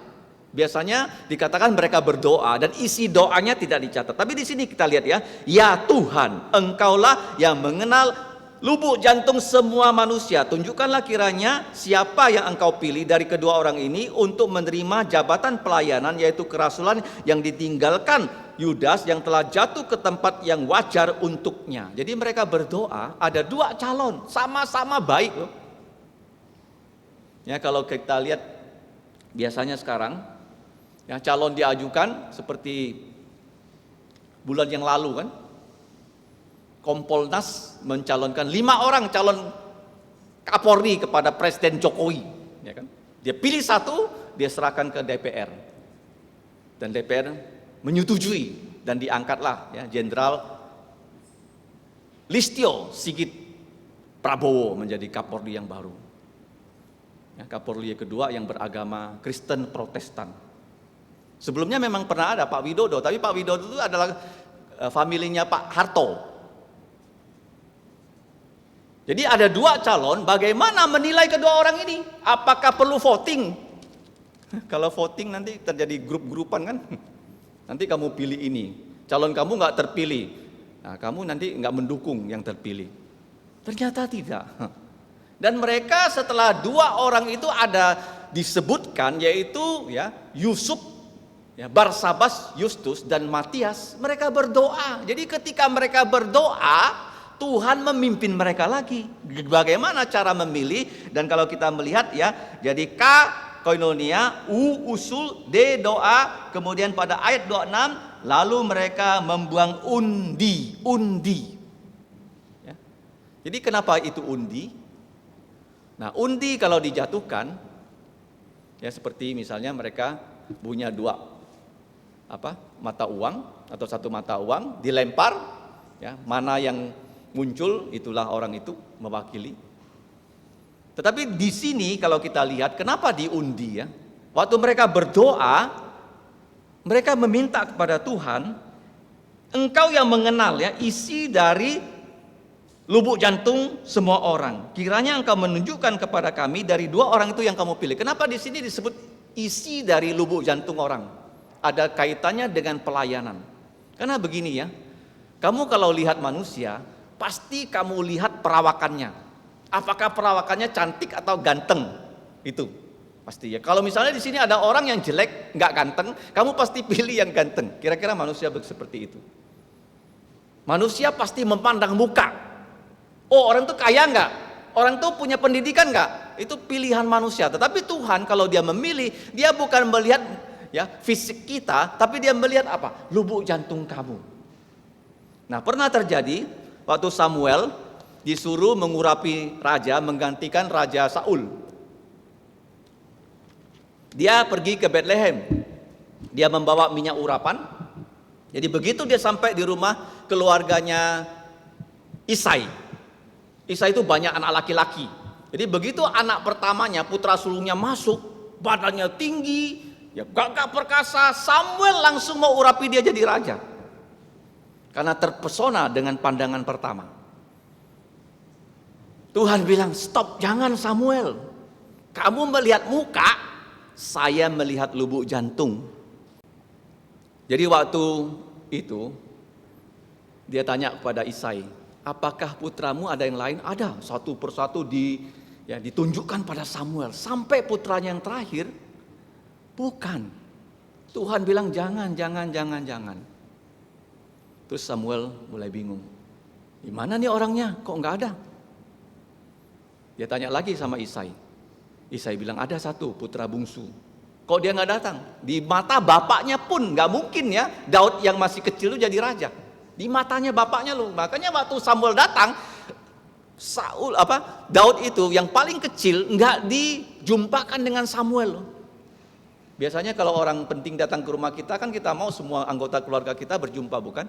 Biasanya dikatakan mereka berdoa dan isi doanya tidak dicatat. Tapi di sini kita lihat ya, ya Tuhan, Engkaulah yang mengenal lubuk jantung semua manusia. Tunjukkanlah kiranya siapa yang Engkau pilih dari kedua orang ini untuk menerima jabatan pelayanan, yaitu kerasulan yang ditinggalkan Yudas yang telah jatuh ke tempat yang wajar untuknya. Jadi mereka berdoa, ada 2 calon, sama-sama baik loh. Ya, kalau kita lihat biasanya sekarang yang calon diajukan seperti bulan yang lalu kan, Kompolnas mencalonkan 5 orang calon Kapolri kepada Presiden Jokowi, ya kan? Dia pilih 1, dia serahkan ke DPR, dan DPR menyetujui dan diangkatlah ya Jenderal Listio Sigit Prabowo menjadi Kapolri yang baru. Ya, Kapolri kedua yang beragama Kristen Protestan. Sebelumnya memang pernah ada Pak Widodo, tapi Pak Widodo itu adalah familinya Pak Harto. Jadi ada 2 calon, bagaimana menilai kedua orang ini? Apakah perlu voting? Kalau voting nanti terjadi grup-grupan kan? Nanti kamu pilih ini, calon kamu nggak terpilih. Nah, kamu nanti nggak mendukung yang terpilih. Ternyata tidak. Dan mereka setelah 2 orang itu ada disebutkan, yaitu ya Yusuf, ya, Barsabas, Justus, dan Matias, mereka berdoa. Jadi ketika mereka berdoa, Tuhan memimpin mereka lagi. Bagaimana cara memilih? Dan kalau kita melihat ya, jadi K koinonia, U usul, D doa, kemudian pada ayat 26, lalu mereka membuang undi. Ya. Jadi kenapa itu undi? Nah, undi kalau dijatuhkan, ya seperti misalnya mereka punya 2 mata uang atau 1 mata uang, dilempar ya, mana yang muncul itulah orang itu mewakili. Tetapi di sini kalau kita lihat kenapa diundi ya, waktu mereka berdoa mereka meminta kepada Tuhan, Engkau yang mengenal ya isi dari lubuk jantung semua orang, kiranya Engkau menunjukkan kepada kami dari 2 orang itu yang kamu pilih. Kenapa di sini disebut isi dari lubuk jantung orang? Ada kaitannya dengan pelayanan. Karena begini ya, kamu kalau lihat manusia, pasti kamu lihat perawakannya. Apakah perawakannya cantik atau ganteng? Itu pasti ya. Kalau misalnya di sini ada orang yang jelek, nggak ganteng, kamu pasti pilih yang ganteng. Kira-kira manusia seperti itu. Manusia pasti memandang muka. Oh, orang itu kaya nggak? Orang itu punya pendidikan nggak? Itu pilihan manusia. Tetapi Tuhan kalau dia memilih, dia bukan melihat ya fisik kita, tapi dia melihat apa? Lubuk jantung kamu. Nah, pernah terjadi waktu Samuel disuruh mengurapi raja, menggantikan Raja Saul. Dia pergi ke Bethlehem. Dia membawa minyak urapan. Jadi begitu dia sampai di rumah keluarganya Isai. Isai itu banyak anak laki-laki. Jadi begitu anak pertamanya, putra sulungnya masuk, badannya tinggi, ya gagah perkasa, Samuel langsung mau urapi dia jadi raja. Karena terpesona dengan pandangan pertama. Tuhan bilang, stop, jangan Samuel. Kamu melihat muka, saya melihat lubuk jantung. Jadi waktu itu dia tanya kepada Isai, apakah putramu ada yang lain? Ada, satu persatu ditunjukkan pada Samuel. Sampai putranya yang terakhir, bukan. Tuhan bilang jangan. Terus Samuel mulai bingung. Di mana nih orangnya? Kok nggak ada? Dia tanya lagi sama Isai. Isai bilang ada satu putra bungsu. Kok dia nggak datang? Di mata bapaknya pun nggak mungkin ya Daud yang masih kecil itu jadi raja. Di matanya bapaknya loh. Makanya waktu Samuel datang, Daud itu yang paling kecil nggak dijumpakan dengan Samuel loh. Biasanya kalau orang penting datang ke rumah kita kan kita mau semua anggota keluarga kita berjumpa, bukan?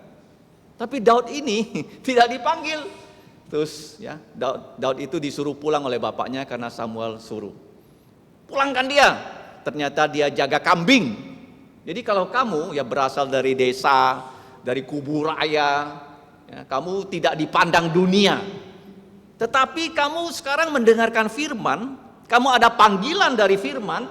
Tapi Daud ini tidak dipanggil. Terus ya Daud itu disuruh pulang oleh bapaknya karena Samuel suruh. Pulangkan dia. Ternyata dia jaga kambing. Jadi kalau kamu ya berasal dari desa, dari kubu raya, ya, kamu tidak dipandang dunia. Tetapi kamu sekarang mendengarkan firman, kamu ada panggilan dari firman.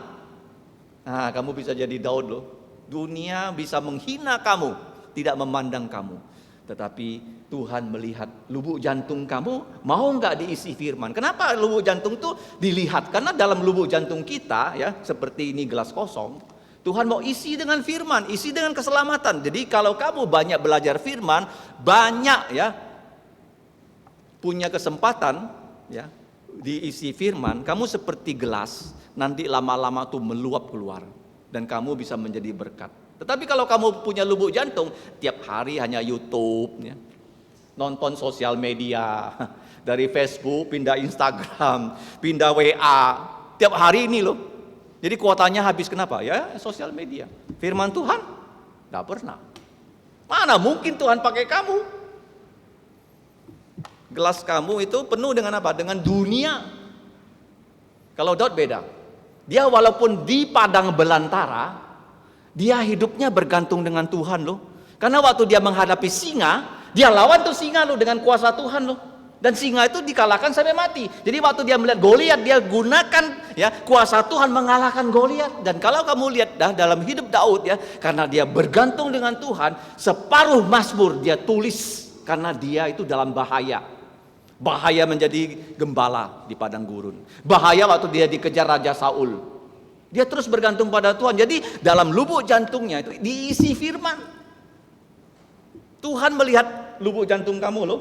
Nah, kamu bisa jadi Daud loh. Dunia bisa menghina kamu, tidak memandang kamu. Tetapi Tuhan melihat lubuk jantung kamu, mau nggak diisi firman? Kenapa lubuk jantung itu dilihat? Karena dalam lubuk jantung kita ya, seperti ini gelas kosong, Tuhan mau isi dengan firman, isi dengan keselamatan. Jadi kalau kamu banyak belajar firman, banyak ya punya kesempatan ya diisi firman, kamu seperti gelas, nanti lama-lama tuh meluap keluar dan kamu bisa menjadi berkat. Tetapi kalau kamu punya lubuk jantung, tiap hari hanya YouTube ya, nonton sosial media, dari Facebook pindah Instagram, pindah WA, tiap hari ini loh. Jadi kuotanya habis kenapa? Ya sosial media. Firman Tuhan nggak pernah. Mana mungkin Tuhan pakai kamu? Gelas kamu itu penuh dengan apa? Dengan dunia. Kalau Daud beda. Dia walaupun di padang belantara, dia hidupnya bergantung dengan Tuhan loh. Karena waktu dia menghadapi singa, dia lawan tuh singa loh dengan kuasa Tuhan loh. Dan singa itu dikalahkan sampai mati. Jadi waktu dia melihat Goliat, dia gunakan ya kuasa Tuhan mengalahkan Goliat. Dan kalau kamu lihat dalam hidup Daud ya, karena dia bergantung dengan Tuhan, separuh Mazmur dia tulis karena dia itu dalam bahaya. Bahaya menjadi gembala di padang gurun. Bahaya waktu dia dikejar Raja Saul. Dia terus bergantung pada Tuhan. Jadi dalam lubuk jantungnya itu diisi firman. Tuhan melihat lubuk jantung kamu loh.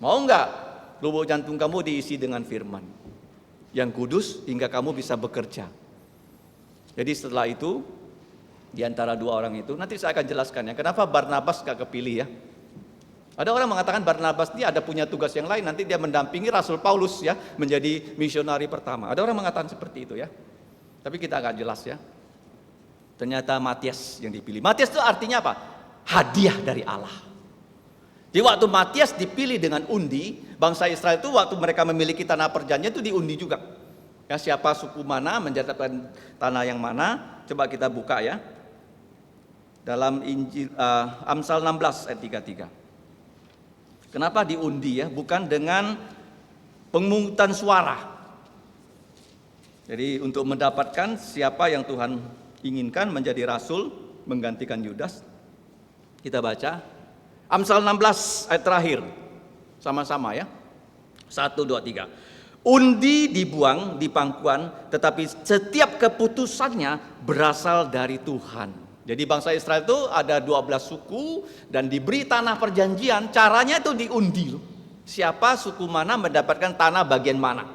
Mau enggak lubuk jantung kamu diisi dengan firman yang kudus hingga kamu bisa bekerja. Jadi setelah itu di antara dua orang itu nanti saya akan jelaskan ya kenapa Barnabas gak kepilih ya. Ada orang mengatakan Barnabas ini ada punya tugas yang lain, nanti dia mendampingi Rasul Paulus ya menjadi misionari pertama. Ada orang mengatakan seperti itu ya. Tapi kita agak jelas ya. Ternyata Matias yang dipilih. Matias itu artinya apa? Hadiah dari Allah. Jadi waktu Matias dipilih dengan undi, bangsa Israel itu waktu mereka memiliki tanah perjanjian itu diundi juga. Ya, siapa suku mana mendapatkan tanah yang mana? Coba kita buka ya. Dalam Injil Amsal 16 ayat 33. Kenapa diundi ya? Bukan dengan pemungutan suara. Jadi untuk mendapatkan siapa yang Tuhan inginkan menjadi rasul menggantikan Yudas. Kita baca Amsal 16 ayat terakhir. Sama-sama ya. 1, 2, 3. Undi dibuang di pangkuan, tetapi setiap keputusannya berasal dari Tuhan. Jadi bangsa Israel itu ada 12 suku dan diberi tanah perjanjian, caranya itu diundi. Siapa suku mana mendapatkan tanah bagian mana?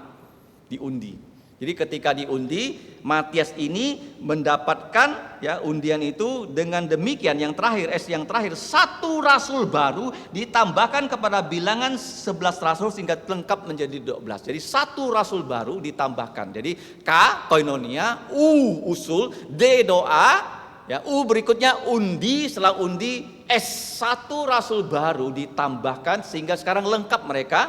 Diundi. Jadi ketika diundi, Matias ini mendapatkan ya undian itu dengan demikian yang terakhir satu rasul baru ditambahkan kepada bilangan 11 rasul sehingga lengkap menjadi 12. Jadi satu rasul baru ditambahkan. Jadi K koinonia, U usul, D doa, Ya, berikutnya undi, setelah undi S1 Rasul baru ditambahkan sehingga sekarang lengkap mereka.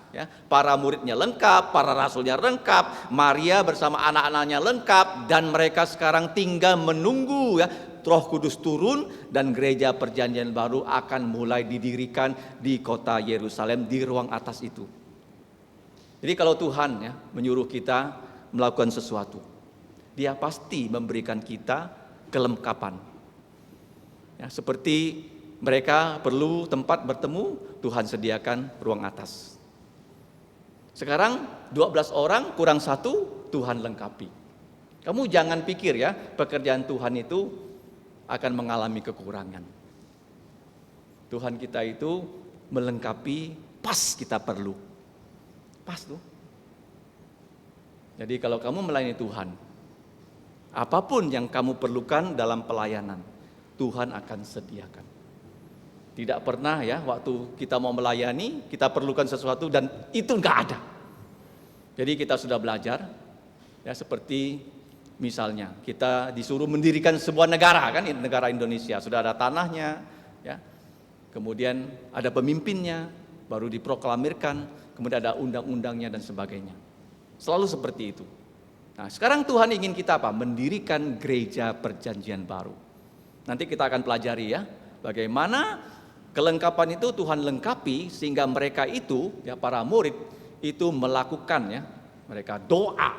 Ya, para muridnya lengkap, para rasulnya lengkap, Maria bersama anak-anaknya lengkap, dan mereka sekarang tinggal menunggu ya Roh Kudus turun dan gereja perjanjian baru akan mulai didirikan di kota Yerusalem di ruang atas itu. Jadi kalau Tuhan ya menyuruh kita melakukan sesuatu, Dia pasti memberikan kita kelengkapan. Ya, seperti mereka perlu tempat bertemu, Tuhan sediakan ruang atas. Sekarang 12 orang kurang 1, Tuhan lengkapi. Kamu jangan pikir ya pekerjaan Tuhan itu akan mengalami kekurangan. Tuhan kita itu melengkapi pas kita perlu. Pas tuh. Jadi kalau kamu melayani Tuhan, apapun yang kamu perlukan dalam pelayanan, Tuhan akan sediakan. Tidak pernah ya waktu kita mau melayani, kita perlukan sesuatu dan itu enggak ada. Jadi kita sudah belajar ya, seperti misalnya kita disuruh mendirikan sebuah negara kan, negara Indonesia sudah ada tanahnya ya. Kemudian ada pemimpinnya, baru diproklamirkan, kemudian ada undang-undangnya dan sebagainya. Selalu seperti itu. Nah, sekarang Tuhan ingin kita apa? Mendirikan gereja perjanjian baru. Nanti kita akan pelajari ya, bagaimana kelengkapan itu Tuhan lengkapi sehingga mereka itu ya para murid itu melakukan ya, mereka doa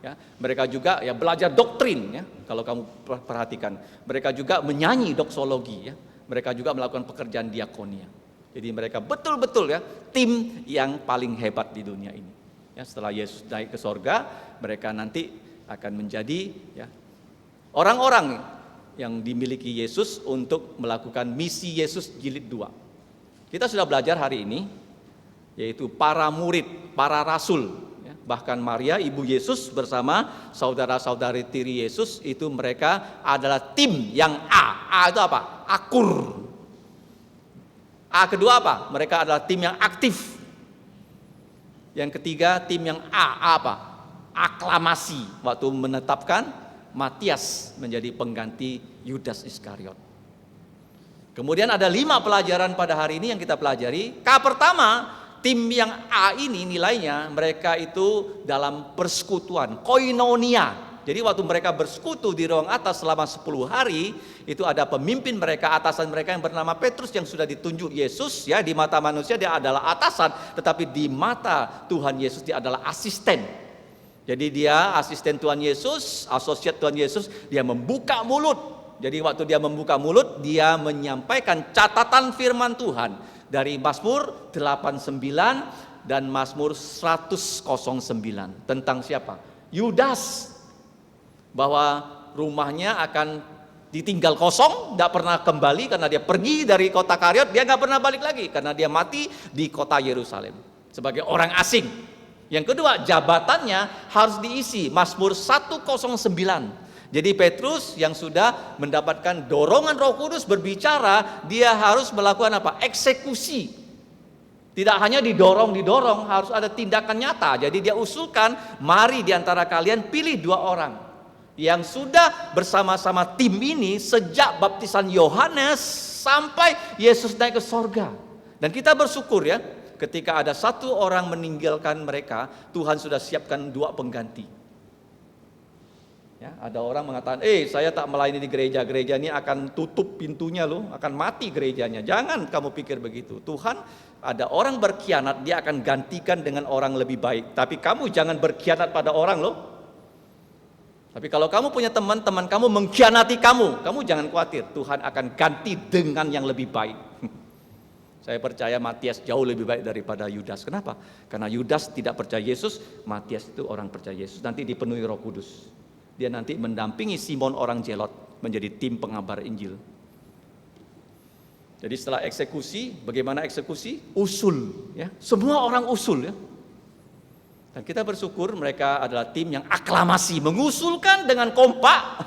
ya, mereka juga ya belajar doktrin ya. Kalau kamu perhatikan, mereka juga menyanyi doksologi ya. Mereka juga melakukan pekerjaan diakonia. Jadi mereka betul-betul ya tim yang paling hebat di dunia ini. Ya, setelah Yesus naik ke sorga, mereka nanti akan menjadi ya orang-orang yang dimiliki Yesus untuk melakukan misi Yesus jilid 2. Kita sudah belajar hari ini, yaitu para murid, para rasul, ya, bahkan Maria ibu Yesus bersama saudara-saudari tiri Yesus itu mereka adalah tim yang A itu apa? Akur. A kedua apa? Mereka adalah tim yang aktif. Yang ketiga tim yang A apa? Aklamasi waktu menetapkan Matias menjadi pengganti Yudas Iskariot. Kemudian ada 5 pelajaran pada hari ini yang kita pelajari. Pertama, tim yang A ini nilainya mereka itu dalam persekutuan, koinonia. Jadi waktu mereka bersekutu di ruang atas selama 10 hari, itu ada pemimpin mereka, atasan mereka yang bernama Petrus yang sudah ditunjuk Yesus ya, di mata manusia dia adalah atasan, tetapi di mata Tuhan Yesus dia adalah asisten. Jadi dia asisten Tuhan Yesus, asosiat Tuhan Yesus, dia membuka mulut. Jadi waktu dia membuka mulut, dia menyampaikan catatan firman Tuhan dari Mazmur 89 dan Mazmur 109 tentang siapa? Yudas, bahwa rumahnya akan ditinggal kosong, tidak pernah kembali karena dia pergi dari kota Kariot, dia nggak pernah balik lagi karena dia mati di kota Yerusalem sebagai orang asing. Yang kedua, jabatannya harus diisi, Mazmur 109. Jadi Petrus yang sudah mendapatkan dorongan Roh Kudus berbicara, dia harus melakukan apa? Eksekusi. Tidak hanya didorong, harus ada tindakan nyata. Jadi dia usulkan, mari di antara kalian pilih 2 orang yang sudah bersama-sama tim ini sejak baptisan Yohanes sampai Yesus naik ke sorga. Dan kita bersyukur ya, ketika ada 1 orang meninggalkan mereka, Tuhan sudah siapkan 2 pengganti. Ya, ada orang mengatakan, saya tak melayani di gereja, gereja ini akan tutup pintunya loh, akan mati gerejanya. Jangan kamu pikir begitu. Tuhan ada orang berkhianat, dia akan gantikan dengan orang lebih baik. Tapi kamu jangan berkhianat pada orang loh. Tapi kalau kamu punya teman-teman kamu mengkhianati kamu jangan khawatir, Tuhan akan ganti dengan yang lebih baik. Saya percaya Matias jauh lebih baik daripada Yudas. Kenapa? Karena Yudas tidak percaya Yesus, Matias itu orang percaya Yesus. Nanti dipenuhi Roh Kudus. Dia nanti mendampingi Simon orang Zelot menjadi tim pengabar Injil. Jadi setelah eksekusi, bagaimana eksekusi? Usul, ya. Semua orang usul, ya. Dan kita bersyukur mereka adalah tim yang aklamasi, mengusulkan dengan kompak,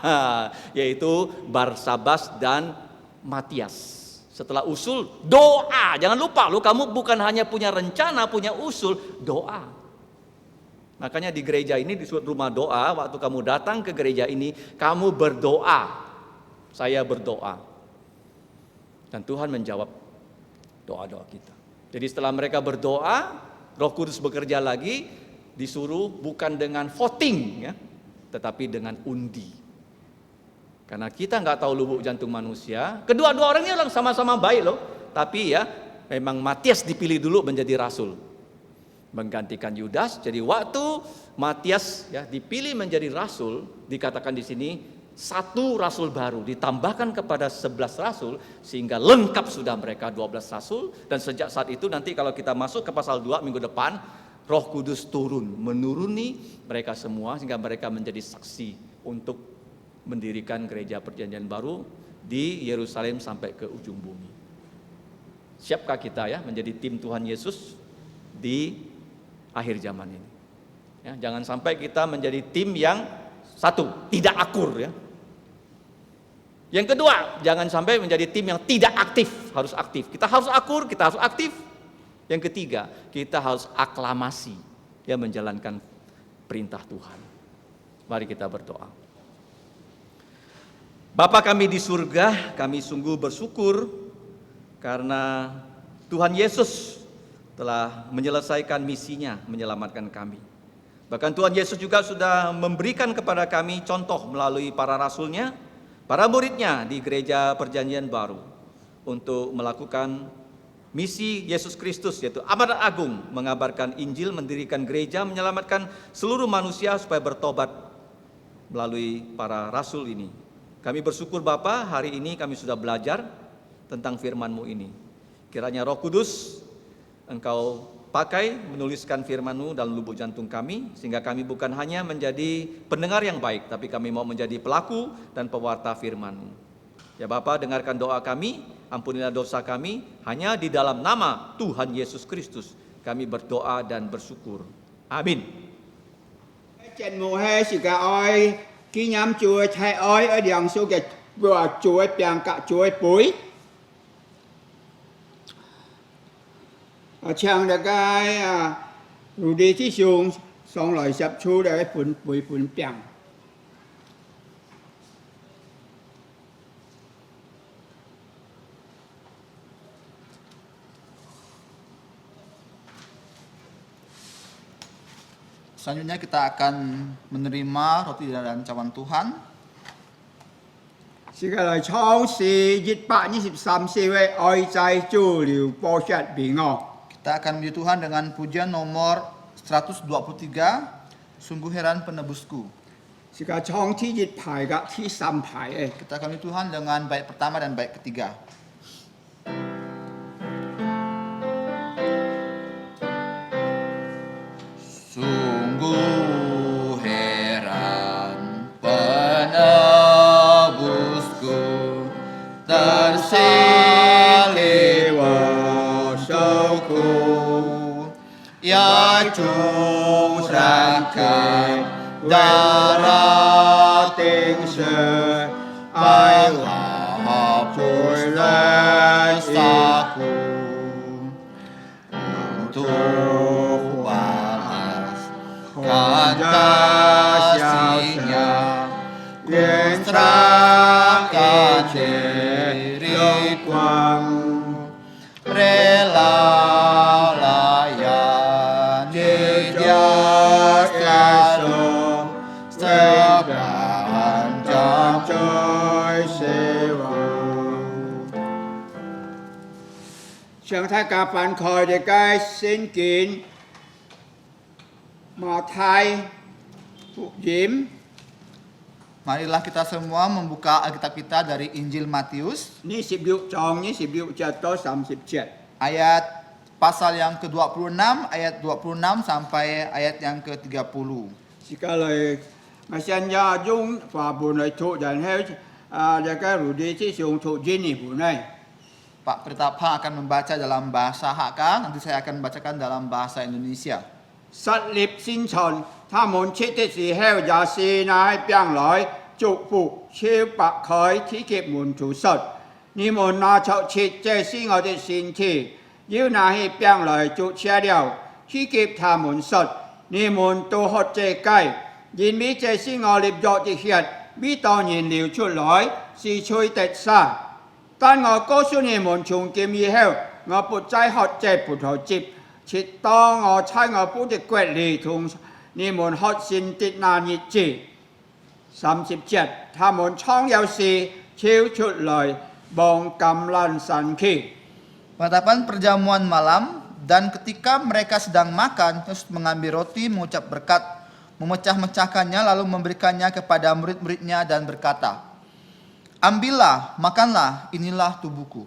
yaitu Barsabas dan Matias. Setelah usul, doa. Jangan lupa, kamu bukan hanya punya rencana, punya usul, doa. Makanya di gereja ini disebut rumah doa. Waktu kamu datang ke gereja ini, kamu berdoa. saya berdoa. Dan Tuhan menjawab doa-doa kita. Jadi setelah mereka berdoa, Roh Kudus bekerja lagi, disuruh bukan dengan voting ya, tetapi dengan undi. Karena kita nggak tahu lubuk jantung manusia. Kedua-dua orang ini orang sama-sama baik loh. Tapi ya memang Matias dipilih dulu menjadi rasul, menggantikan Yudas. Jadi waktu Matias ya dipilih menjadi rasul, dikatakan di sini satu rasul baru ditambahkan kepada 11 rasul sehingga lengkap sudah mereka 12 rasul. Dan sejak saat itu nanti kalau kita masuk ke pasal 2 minggu depan, Roh Kudus menuruni mereka semua sehingga mereka menjadi saksi untuk mendirikan gereja perjanjian baru di Yerusalem sampai ke ujung bumi. Siapkah kita ya menjadi tim Tuhan Yesus di akhir zaman ini? Ya, jangan sampai kita menjadi tim yang satu, tidak akur ya. Yang kedua, jangan sampai menjadi tim yang tidak aktif, harus aktif. Kita harus akur, kita harus aktif. Yang ketiga, kita harus aklamasi ya menjalankan perintah Tuhan. Mari kita berdoa. Bapa kami di surga, kami sungguh bersyukur karena Tuhan Yesus telah menyelesaikan misinya menyelamatkan kami. Bahkan Tuhan Yesus juga sudah memberikan kepada kami contoh melalui para rasulnya, para muridnya di gereja perjanjian baru untuk melakukan misi Yesus Kristus, yaitu amanat agung, mengabarkan Injil, mendirikan gereja, menyelamatkan seluruh manusia supaya bertobat melalui para rasul ini. Kami bersyukur Bapa, hari ini kami sudah belajar tentang firman-Mu ini. Kiranya Roh Kudus Engkau pakai menuliskan firman-Mu dalam lubuk jantung kami, sehingga kami bukan hanya menjadi pendengar yang baik, tapi kami mau menjadi pelaku dan pewarta firman-Mu. Ya Bapa, dengarkan doa kami, ampunilah dosa kami, hanya di dalam nama Tuhan Yesus Kristus kami berdoa dan bersyukur. Amin. Trên mùa hè chỉ cả oi khi nhắm chuối thay oi ở đường số cái vừa chuối bèn cả chuối bụi ở trang là cái rồi đi chỉ xuống xong lại sập chu là cái phun bụi phun bèn. Selanjutnya kita akan menerima roti dan cawan Tuhan. Segala trong si 123 位愛在主了播出平安。 Kita akan memuji Tuhan dengan pujian nomor 123, Sungguh Heran Penebusku. 是個創天熱排嘅第三排嘅。 Kita akan memuji Tuhan dengan bait pertama dan bait ketiga. Sungguh heran penebusku, tersilih wasauku, ya curahkan darah tingse, ailah hapus dosaku, untuk kasihnya yang serahkan diriku, rela layani Dia sepanjang trôi sewa. 上太甲翻開嘅嘅聖經，馬太福音 Marilah kita semua membuka Alkitab kita dari Injil Matius 呢16章呢16節到30節。 ayat pasal yang ke-26, ayat 26 sampai ayat yang ke-30. 是個嚟，我現在用法本嚟讀，然後大家如啲即上讀經呢本嚟。 Pak Pritapha akan membaca dalam bahasa Hakka, nanti saya akan membacakan dalam bahasa Indonesia. 實業先秦，他們切的時候也是乃病來祝福，超白佢體給門徒說：你們拿出切，這是我的身體。要那些病來就切了，體給他們說：你們都喝這雞，因為這是我立約的血，必當然流出來，是吹的沙。但我告訴你們，從今以後，我不再喝這葡萄汁，直到我在我父的國裏同你們喝新的那日子。37，他們唱有時跳出來，望橄欖神奇。 Penetapan perjamuan malam, dan ketika mereka sedang makan, Yesus mengambil roti, mengucap berkat, memecah-mecahkannya, lalu memberikannya kepada murid-muridnya dan berkata, "Ambillah, makanlah, inilah tubuhku."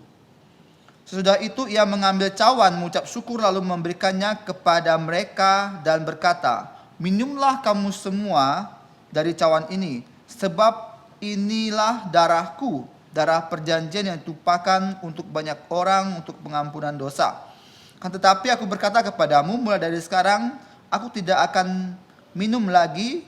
Sesudah itu ia mengambil cawan, mengucap syukur, lalu memberikannya kepada mereka dan berkata, "Minumlah kamu semua dari cawan ini, sebab inilah darahku, darah perjanjian yang ditumpahkan untuk banyak orang untuk pengampunan dosa. Kan tetapi aku berkata kepadamu, mulai dari sekarang aku tidak akan minum lagi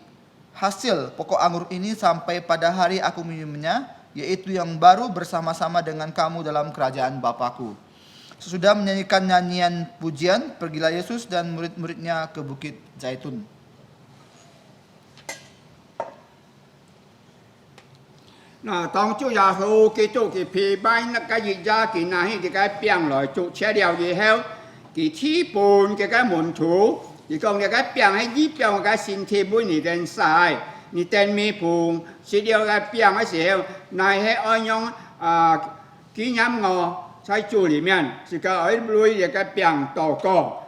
hasil pokok anggur ini sampai pada hari aku minumnya, yaitu yang baru bersama-sama dengan kamu dalam kerajaan Bapakku." Sesudah menyanyikan nyanyian pujian, pergilah Yesus dan murid-muridnya ke Bukit Zaitun. Tông Chúa Giêsu Kitô kỳ phi bánh cái gì ra kỳ này cái biang lại trụ che điều gì heo kỳ thi bùn cái môn thủ thì còn cái biang hay dí biang cái xin thi bùn ni tên sai ni tên mi bùn chỉ điều cái biang cái gì heo này hay ở nhung ký nhắm ngò在主里面是个儿女的个biang祷告，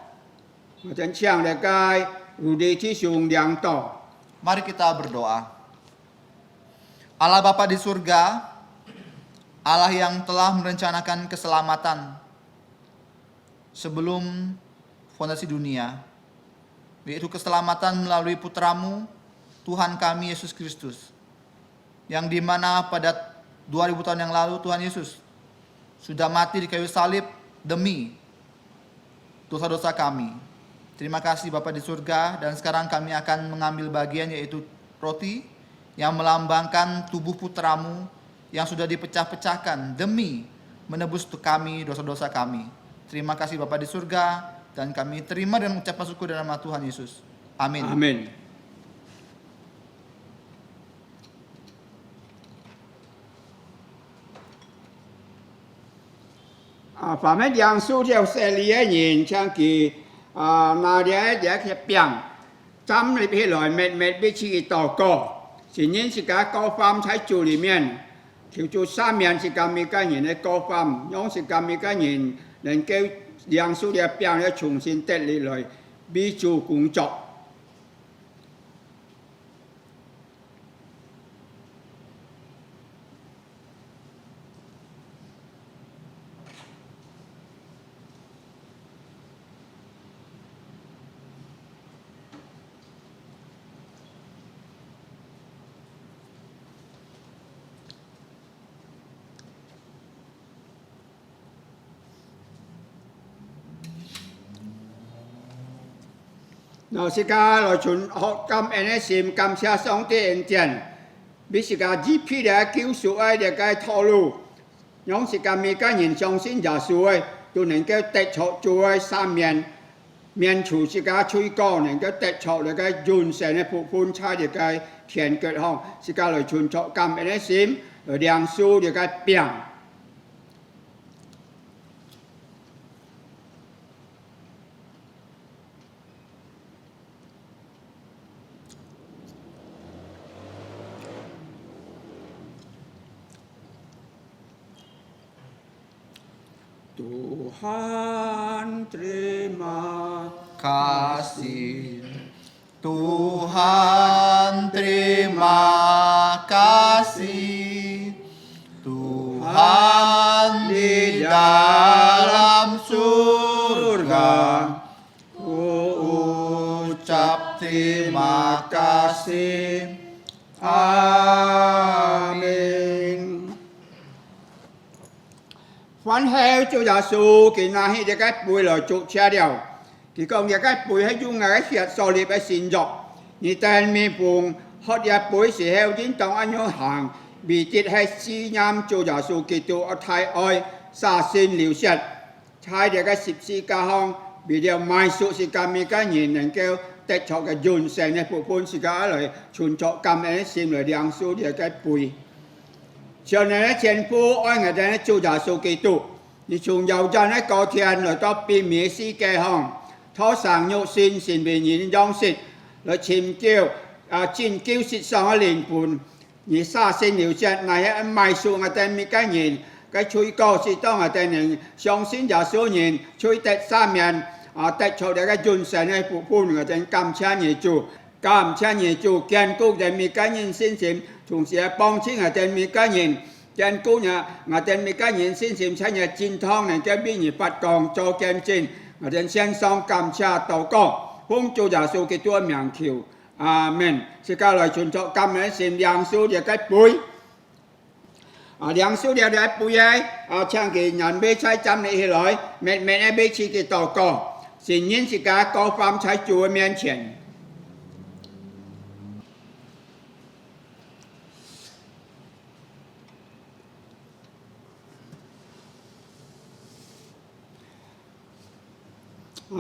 我真想的个如地之上两道。 Mari kita berdoa. Allah Bapa di surga, Allah yang telah merencanakan keselamatan sebelum fondasi dunia, yaitu keselamatan melalui putramu, Tuhan kami Yesus Kristus, yang dimana pada 2000 tahun yang lalu Tuhan Yesus sudah mati di kayu salib demi dosa-dosa kami. Terima kasih Bapa di surga, dan sekarang kami akan mengambil bagian yaitu roti yang melambangkan tubuh putramu yang sudah dipecah-pecahkan demi menebus kami dosa-dosa kami. Terima kasih Bapa di surga, dan kami terima dan ucapan syukur dalam nama Tuhan Yesus. Amin. Amin. Phạm mấy giang su theo xe lý nhìn trang kỳ nào để cái biang chăm lại bị loại mệt bị chỉ tỏ cỏ chỉ nhìn chỉ cả cao phạm thái chủ里面thiếu chủ sa miền chỉ cả mấy cái nhìn cao phạm nhóm chỉ cả mấy cái nhìn nên cái giang su theo biang để重新建立來bị chủ工作。 Now si ka lo chun học cam NSM cam xa song te en tian bi si ka GP de cứu su ai de cái thọ lu nhóm si ka mi ka nhìn trong xin giả su ai tu nên cái tệ chọ chu ai sa miền miền chủ si ka chui cao nên cái tệ chọ de cái yun se ne phụ phun chai de cái thiền kết hong si ka lo chun chọ cam NSM ở điang su de cái biang Tuhan terima kasih. Tuhan terima kasih. Tuhan di dalam surga, ku ucap terima kasih. Amin. Phán heo Chúa Giêsu kỳ na hi cái bùi lời trụ cha điều kỳ công cái bùi hay dung cái thiệt so liệp cái xin dọc như tên mi phùng hót ya bùi sĩ heo chính trong anh nhớ hàng bị chết hay si nham Chúa Giêsu kỳ tu ở thái oi xa xin liều sệt thái để cái sịp si ca hong bị điều mai su si ca mi cái nhìn nên kêu 得着嘅完成嘅部分，是家嚟存着感恩心嚟領受呢個背。上嚟咧，前夫愛我哋咧做耶穌基督，而從猶真咧嗰天嚟到變滅世界行，拖上肉身成為人樣式，嚟尋叫拯救世上嘅靈魂，而沙聖了隻乃係埋數我哋每個人嘅最高是當我哋能相信耶穌人，最得三人得着嘅完成嘅部分，我哋感謝耶穌，感謝耶穌堅固嘅每個人信心。同時係幫助我哋每個人，堅固我哋每個人信心，產業健康能夠俾人發光做見證。我哋獻上感謝禱告，奉主耶穌基督嘅名求，阿門。接下來存着感恩心領受呢個杯，領受呢個杯咧，請佢人俾在站立起來，每一俾自己禱告，承認自己各方在主嘅面前。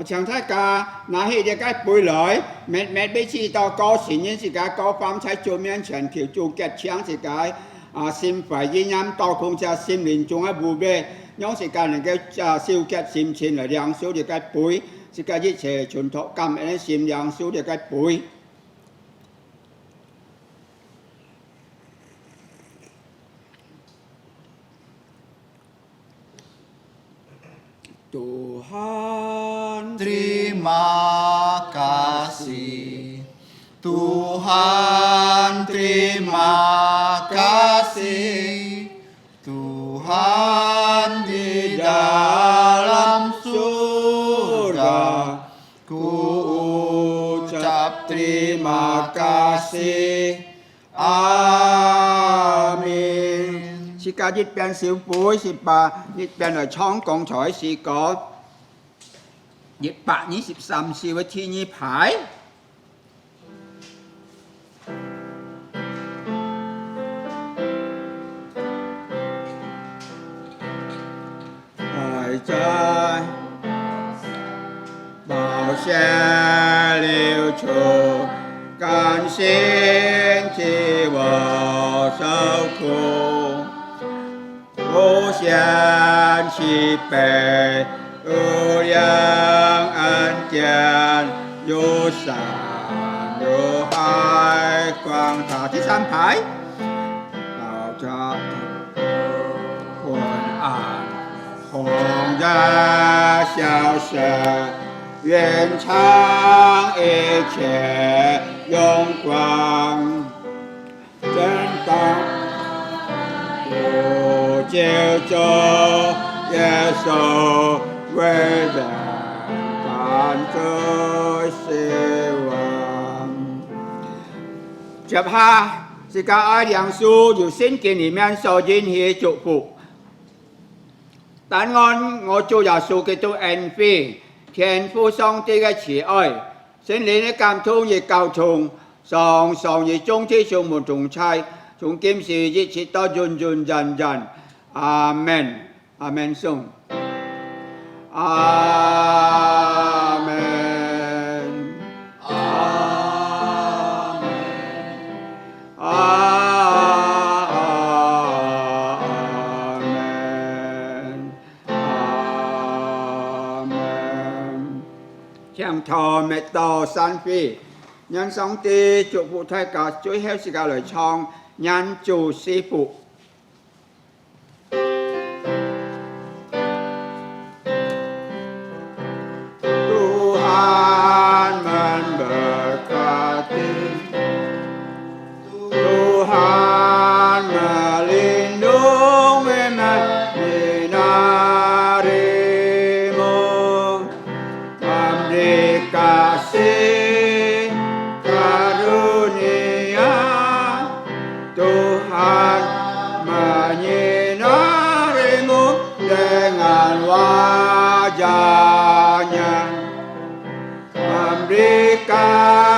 請大家拿起呢個杯來，每俾自己禱告，承認自己各方在主面前求主潔淨自己心懷意念，倒空在心靈中嘅污穢，讓自己能夠消潔心情嚟領受呢個杯，自己一切存託感恩心領受呢個杯。Tuhan Terima kasih, Tuhan terima kasih, Tuhan di dalam surga, ku ucap terima kasih, amin. 是家一邊小杯是把一邊嚟廠鋼材是個123是個天意牌。愛在寶血流出，甘心替我受苦。無限慈悲，無量恩典，如山如海，廣大第三排，道家昏暗，紅日消失，願唱一切榮光，真當。救主耶穌為人間最希望。接下是個愛兩書由聖經裡面所引起祝福。但願我主耶穌基督恩惠、天父上帝嘅慈愛、聖靈嘅感動與交通，常常與眾弟兄們同在，從今時一直到永永遠遠。阿門，阿門頌，阿門，阿門，阿門，阿門。向頭滅道三飛，願上帝祝福大家，最後時間嚟唱願主賜福。wajahnya memberikan